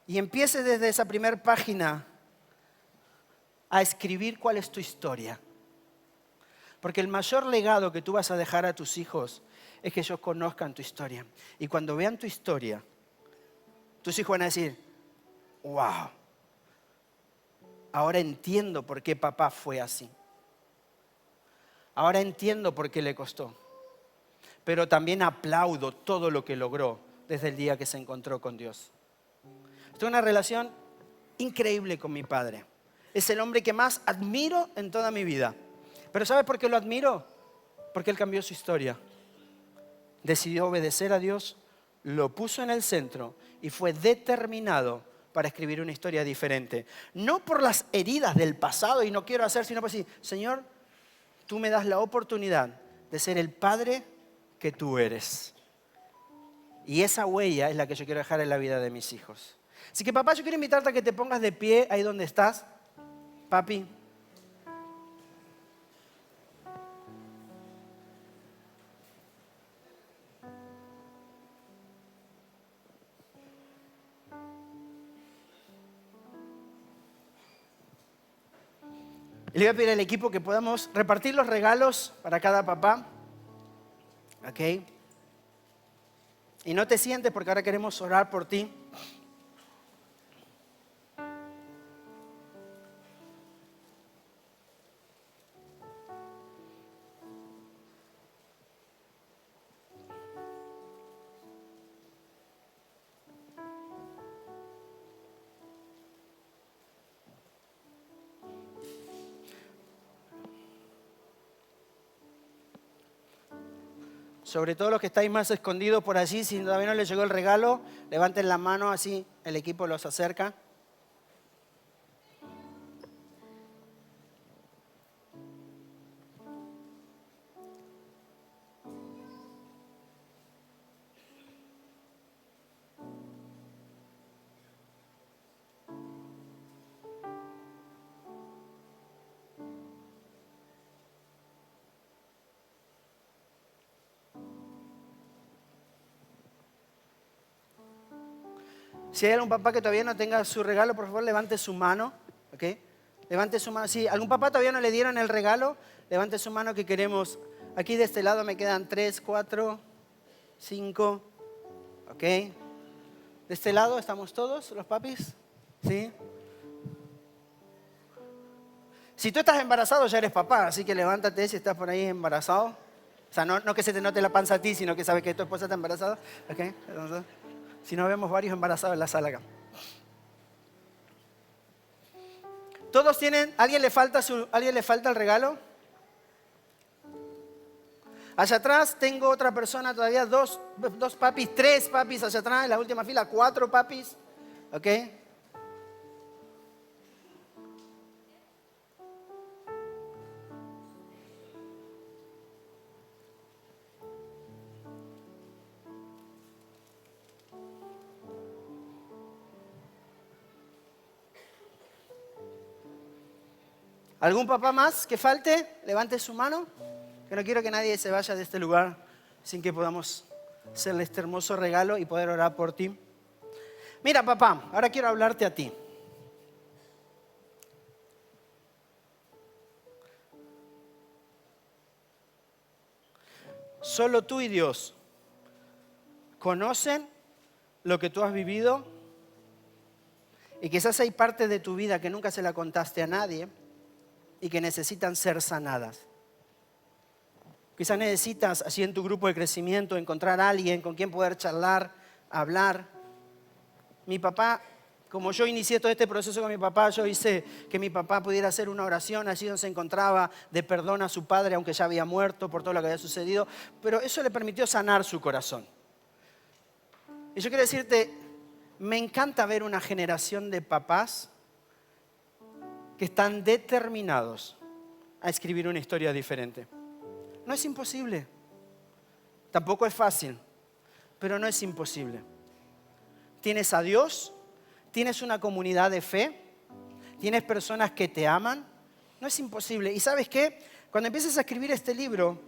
y empieces desde esa primera página a escribir cuál es tu historia. Porque el mayor legado que tú vas a dejar a tus hijos es que ellos conozcan tu historia. Y cuando vean tu historia, tus hijos van a decir, wow, ahora entiendo por qué papá fue así. Ahora entiendo por qué le costó. Pero también aplaudo todo lo que logró desde el día que se encontró con Dios. Tengo una relación increíble con mi padre. Es el hombre que más admiro en toda mi vida. ¿Pero sabes por qué lo admiro? Porque él cambió su historia. Decidió obedecer a Dios, lo puso en el centro y fue determinado para escribir una historia diferente. No por las heridas del pasado y no quiero hacer, sino por decir, Señor, tú me das la oportunidad de ser el padre que tú eres. Y esa huella es la que yo quiero dejar en la vida de mis hijos. Así que papá, yo quiero invitarte a que te pongas de pie ahí donde estás. Papi. Y le voy a pedir al equipo que podamos repartir los regalos para cada papá. ¿Ok? Y no te sientes porque ahora queremos orar por ti. Sobre todo los que estáis más escondidos por allí, si todavía no les llegó el regalo, levanten la mano, así el equipo los acerca. Si hay algún papá que todavía no tenga su regalo, por favor, levante su mano. ¿Ok? Levante su mano. Si algún papá todavía no le dieron el regalo, levante su mano que queremos. Aquí de este lado me quedan 3, 4, 5. ¿Ok? De este lado estamos todos, los papis. ¿Sí? Si tú estás embarazado, ya eres papá, así que levántate si estás por ahí embarazado. O sea, no que se te note la panza a ti, sino que sabes que tu esposa está embarazada. ¿Ok? Entonces, si no, vemos varios embarazados en la sala acá. ¿Todos tienen? ¿Alguien le falta el regalo? Allá atrás tengo otra persona todavía, dos papis, 3 papis allá atrás, en la última fila, 4 papis. ¿Ok? ¿Algún papá más que falte? Levante su mano. Que no quiero que nadie se vaya de este lugar sin que podamos hacerle este hermoso regalo y poder orar por ti. Mira, papá, ahora quiero hablarte a ti. Solo tú y Dios conocen lo que tú has vivido y quizás hay parte de tu vida que nunca se la contaste a nadie y que necesitan ser sanadas. Quizás necesitas, así en tu grupo de crecimiento, encontrar a alguien con quien poder charlar, hablar. Mi papá, como yo inicié todo este proceso con mi papá, yo hice que mi papá pudiera hacer una oración allí donde se encontraba de perdón a su padre, aunque ya había muerto por todo lo que había sucedido, pero eso le permitió sanar su corazón. Y yo quiero decirte, me encanta ver una generación de papás que están determinados a escribir una historia diferente. No es imposible, tampoco es fácil, pero no es imposible. Tienes a Dios, tienes una comunidad de fe, tienes personas que te aman, no es imposible. ¿Y sabes qué? Cuando empieces a escribir este libro,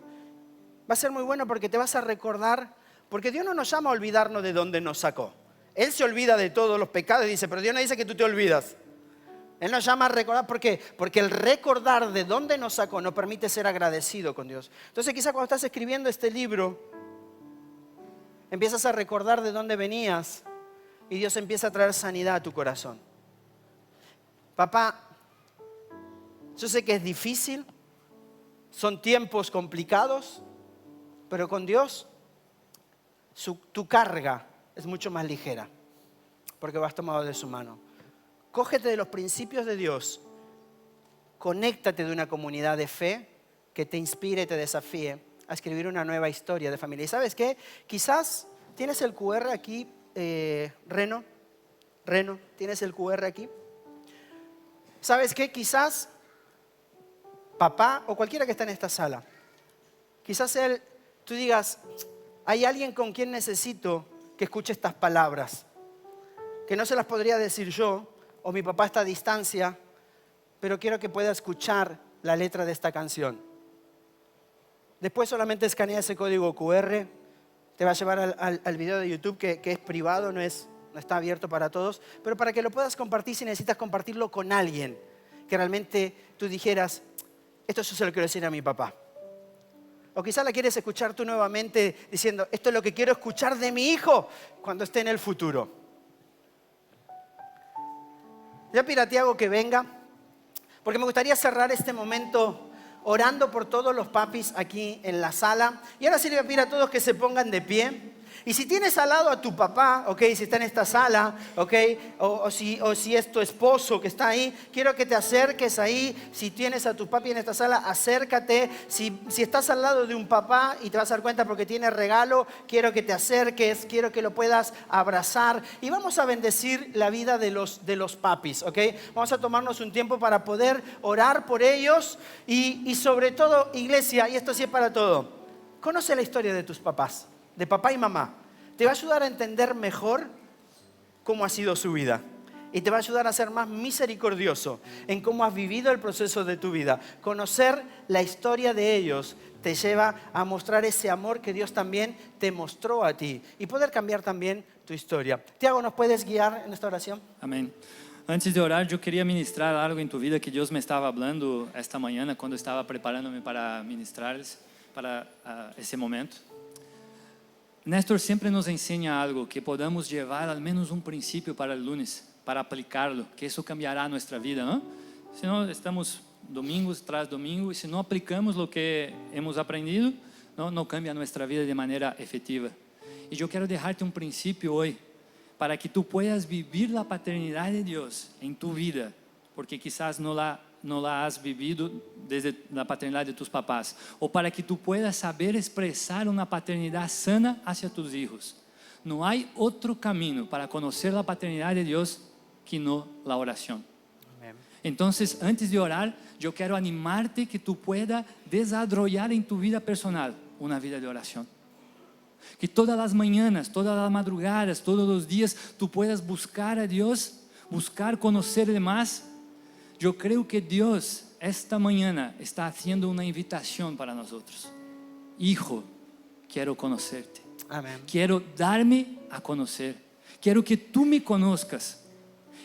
va a ser muy bueno porque te vas a recordar, porque Dios no nos llama a olvidarnos de dónde nos sacó. Él se olvida de todos los pecados y dice, pero Dios no dice que tú te olvidas. Él nos llama a recordar, ¿por qué? Porque el recordar de dónde nos sacó nos permite ser agradecido con Dios. Entonces quizás cuando estás escribiendo este libro, empiezas a recordar de dónde venías y Dios empieza a traer sanidad a tu corazón. Papá, yo sé que es difícil, son tiempos complicados, pero con Dios tu carga es mucho más ligera, porque vas tomado de su mano. Cógete de los principios de Dios, conéctate de una comunidad de fe que te inspire y te desafíe a escribir una nueva historia de familia. ¿Y sabes qué? Quizás tienes el QR aquí, Reno, ¿tienes el QR aquí? ¿Sabes qué? Quizás papá o cualquiera que está en esta sala, quizás tú digas, hay alguien con quien necesito que escuche estas palabras, que no se las podría decir yo, o mi papá está a distancia, pero quiero que pueda escuchar la letra de esta canción. Después solamente escanea ese código QR, te va a llevar al video de YouTube que es privado, no está abierto para todos, pero para que lo puedas compartir, si necesitas compartirlo con alguien que realmente tú dijeras, esto yo se lo quiero decir a mi papá. O quizás la quieres escuchar tú nuevamente diciendo, esto es lo que quiero escuchar de mi hijo cuando esté en el futuro. Yo pido a Tiago que venga, porque me gustaría cerrar este momento orando por todos los papis aquí en la sala. Y ahora sí le voy a pedir a todos que se pongan de pie. Y si tienes al lado a tu papá, si está en esta sala, o si es tu esposo que está ahí, quiero que te acerques ahí. Si tienes a tu papi en esta sala, acércate. Si estás al lado de un papá y te vas a dar cuenta porque tiene regalo, quiero que te acerques, quiero que lo puedas abrazar. Y vamos a bendecir la vida de los papis, Vamos a tomarnos un tiempo para poder orar por ellos. Y sobre todo, iglesia, y esto sí es para todo, conoce la historia de tus papás, de papá y mamá. Te va a ayudar a entender mejor cómo ha sido su vida. Y te va a ayudar a ser más misericordioso en cómo has vivido el proceso de tu vida. Conocer la historia de ellos te lleva a mostrar ese amor que Dios también te mostró a ti. Y poder cambiar también tu historia. Tiago, ¿nos puedes guiar en esta oración? Amén. Antes de orar, yo quería ministrar algo en tu vida que Dios me estaba hablando esta mañana cuando estaba preparándome para ministrarles para ese momento. Néstor siempre nos enseña algo que podamos llevar al menos un principio para el lunes, para aplicarlo, que eso cambiará nuestra vida, ¿no? Si no, estamos domingos tras domingo y si no aplicamos lo que hemos aprendido, no cambia nuestra vida de manera efectiva. Y yo quiero dejarte un principio hoy para que tú puedas vivir la paternidad de Dios en tu vida, porque quizás no la has vivido desde la paternidad de tus papás, o para que tú puedas saber expresar una paternidad sana hacia tus hijos. No hay otro camino para conocer la paternidad de Dios que no la oración. Amén. Entonces, antes de orar, yo quiero animarte que tú puedas desarrollar en tu vida personal una vida de oración. Que todas las mañanas, todas las madrugadas, todos los días tú puedas buscar a Dios, buscar conocerle más. Yo creo que Dios esta mañana está haciendo una invitación para nosotros. Hijo, quiero conocerte. Amén. Quiero darme a conocer. Quiero que tú me conozcas.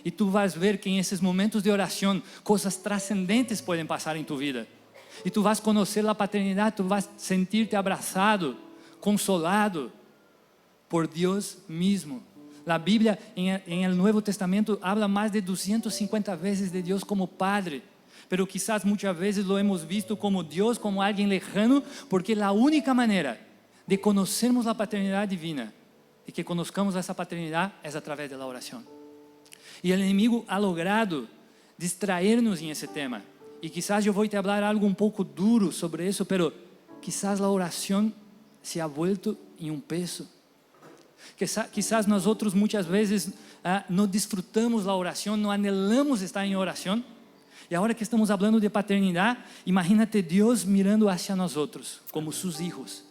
Y tú vas a ver que en esos momentos de oración cosas trascendentes pueden pasar en tu vida. Y tú vas a conocer la paternidad, tú vas a sentirte abrazado, consolado por Dios mismo. La Biblia en el Nuevo Testamento habla más de 250 veces de Dios como Padre, pero quizás muchas veces lo hemos visto como Dios, como alguien lejano, porque la única manera de conocermos la paternidad divina y que conozcamos esa paternidad es a través de la oración. Y el enemigo ha logrado distraernos en ese tema. Y quizás yo voy a hablar algo un poco duro sobre eso, pero quizás la oración se ha vuelto en un peso. Quizás nosotros muchas veces no disfrutamos la oración, no anhelamos estar en oración. Y ahora que estamos hablando de paternidad, imagínate Dios mirando hacia nosotros como sus hijos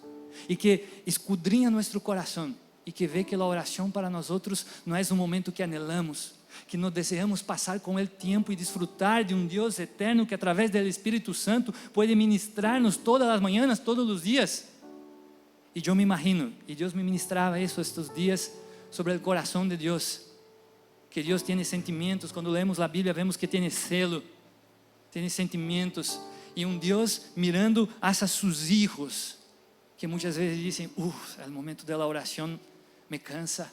y que escudriña nuestro corazón y que ve que la oración para nosotros no es un momento que anhelamos, que no deseamos pasar con Él tiempo y disfrutar de un Dios eterno que a través del Espíritu Santo puede ministrarnos todas las mañanas, todos los días. Y yo me imagino, y Dios me ministraba eso estos días sobre el corazón de Dios, que Dios tiene sentimientos. Cuando leemos la Biblia vemos que tiene celo, tiene sentimientos, y un Dios mirando hacia sus hijos, que muchas veces dicen, el momento de la oración me cansa.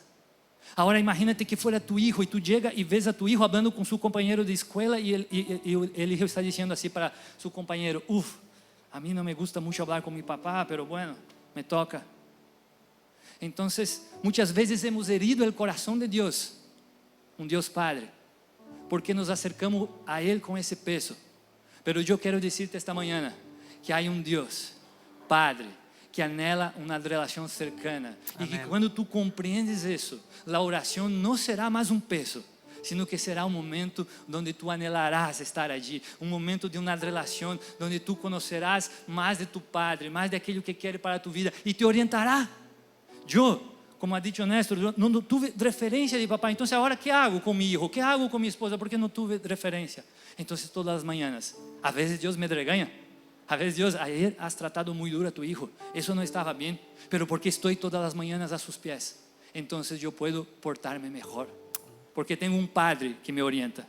Ahora imagínate que fuera tu hijo y tú llegas y ves a tu hijo hablando con su compañero de escuela y el hijo está diciendo así para su compañero, a mí no me gusta mucho hablar con mi papá, pero bueno, me toca. Entonces, muchas veces hemos herido el corazón de Dios, un Dios Padre, porque nos acercamos a Él con ese peso. Pero yo quiero decirte esta mañana que hay un Dios Padre que anhela una relación cercana. Amén. Y que cuando tú comprendes eso, la oración no será más un peso, sino que será un momento donde tú anhelarás estar allí, un momento de una relación donde tú conocerás más de tu Padre, más de aquello que quiere para tu vida y te orientará. Yo, como ha dicho Néstor, yo no tuve referencia de papá, entonces ahora ¿qué hago con mi hijo? ¿Qué hago con mi esposa? Porque no tuve referencia. Entonces todas las mañanas, a veces Dios me regaña. A veces Dios, ayer has tratado muy duro a tu hijo, eso no estaba bien, pero porque estoy todas las mañanas a sus pies, entonces yo puedo portarme mejor, porque tengo un Padre que me orienta.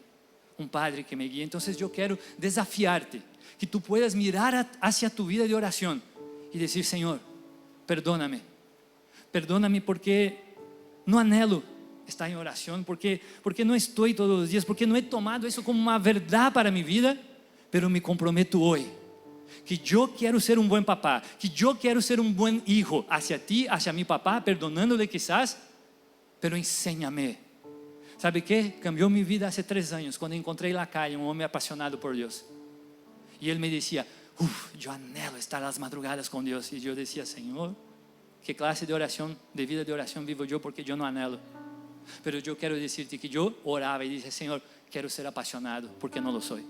un Padre que me guía. Entonces yo quiero desafiarte, que tú puedas mirar hacia tu vida de oración y decir: Señor, perdóname porque no anhelo estar en oración, porque no estoy todos los días, porque no he tomado eso como una verdad para mi vida, pero me comprometo hoy que yo quiero ser un buen papá, que yo quiero ser un buen hijo hacia ti, hacia mi papá, perdonándole quizás, pero enséñame. ¿Sabe qué? Cambió mi vida hace 3 años cuando encontré en la calle un hombre apasionado por Dios. Y él me decía: yo anhelo estar las madrugadas con Dios. Y yo decía: Señor, ¿qué clase de oración, de vida de oración vivo yo? Porque yo no anhelo. Pero yo quiero decirte que yo oraba y dije: Señor, quiero ser apasionado, porque no lo soy.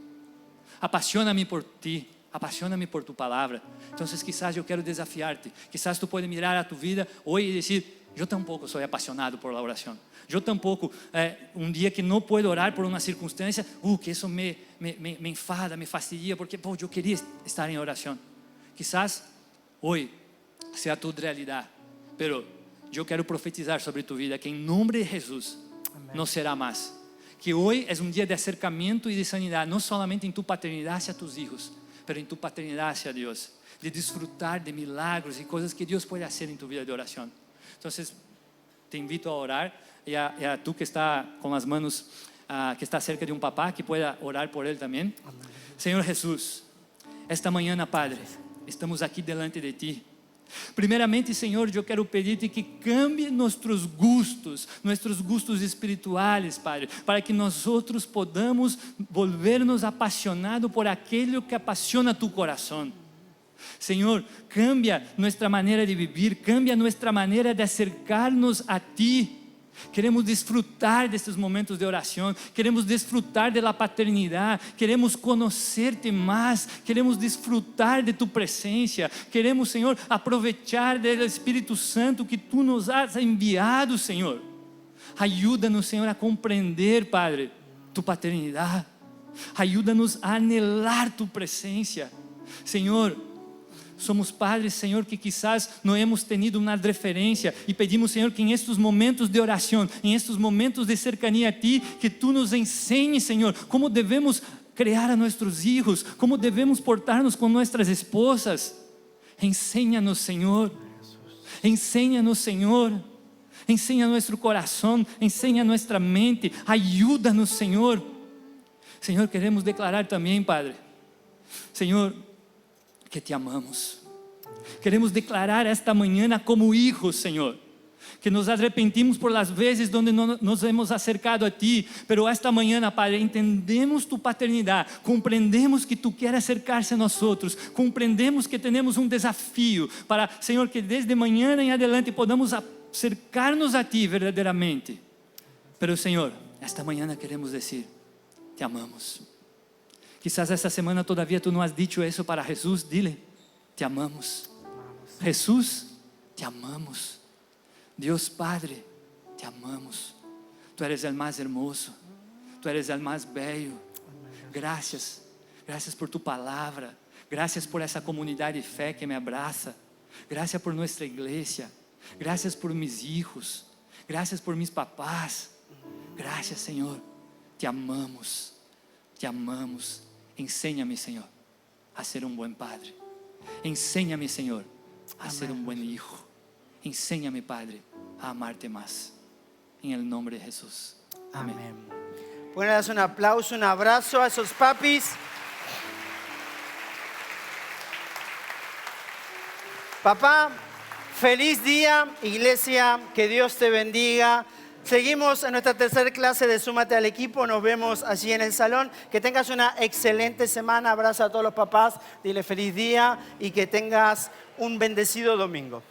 Apasioname por ti, apasioname por tu palabra. Entonces quizás yo quiero desafiarte. Quizás tú puedes mirar a tu vida hoy y decir: yo tampoco soy apasionado por la oración. Yo tampoco, un día que no puedo orar por una circunstancia, que eso me enfada, me fastidia, porque yo quería estar en oración. Quizás hoy sea tu realidad, pero yo quiero profetizar sobre tu vida que en nombre de Jesús no será más. Que hoy es un día de acercamiento y de sanidad, no solamente en tu paternidad hacia tus hijos, pero en tu paternidad hacia Dios, de disfrutar de milagros y cosas que Dios puede hacer en tu vida de oración. Entonces te invito a orar, y a tú que está con las manos, que está cerca de un papá, que pueda orar por él también. Señor Jesús, esta mañana, Padre, estamos aquí delante de ti. Primeramente, Señor, yo quiero pedirte que cambie nuestros gustos espirituales, Padre, para que nosotros podamos volvernos apasionados por aquello que apasiona tu corazón. Señor, cambia nuestra manera de vivir, cambia nuestra manera de acercarnos a ti. Queremos disfrutar de estos momentos de oración, queremos disfrutar de la paternidad, queremos conocerte más, queremos disfrutar de tu presencia, queremos, Señor, aprovechar del Espíritu Santo que tú nos has enviado, Señor. Ayúdanos, Señor, a comprender, Padre, tu paternidad. Ayúdanos a anhelar tu presencia, Señor. Somos padres, Señor, que quizás no hemos tenido una referencia y pedimos, Señor, que en estos momentos de oración, en estos momentos de cercanía a ti, que tú nos enseñes, Señor, cómo debemos criar a nuestros hijos, cómo debemos portarnos con nuestras esposas. Enséñanos, Señor. Enséñanos, Señor. Enseña nuestro corazón, enseña nuestra mente. Ayúdanos, Señor. Señor, queremos declarar también, Padre, Señor, que te amamos. Queremos declarar esta mañana como hijos, Señor, que nos arrepentimos por las veces donde no nos hemos acercado a ti, pero esta mañana, Padre, entendemos tu paternidad, comprendemos que tú quieres acercarse a nosotros, comprendemos que tenemos un desafío para, Señor, que desde mañana en adelante podamos acercarnos a ti verdaderamente. Pero, Señor, esta mañana queremos decir: te amamos. Quizás esta semana todavía tú no has dicho eso para Jesús. Dile: te amamos. Jesús, te amamos. Dios Padre, te amamos. Tú eres el más hermoso, tú eres el más bello. Gracias, gracias por tu palabra. Gracias por esa comunidad de fe que me abraza. Gracias por nuestra iglesia. Gracias por mis hijos. Gracias por mis papás. Gracias, Señor. Te amamos. Te amamos. Enséñame, Señor, a ser un buen padre. Enséñame, Señor, a ser un buen hijo. Enséñame, Padre, a amarte más. En el nombre de Jesús. Amén. Bueno, das un aplauso, un abrazo a esos papis. Papá, feliz día, iglesia, que Dios te bendiga. Seguimos en nuestra tercera clase de Súmate al Equipo. Nos vemos allí en el salón. Que tengas una excelente semana. Abraza a todos los papás. Dile feliz día y que tengas un bendecido domingo.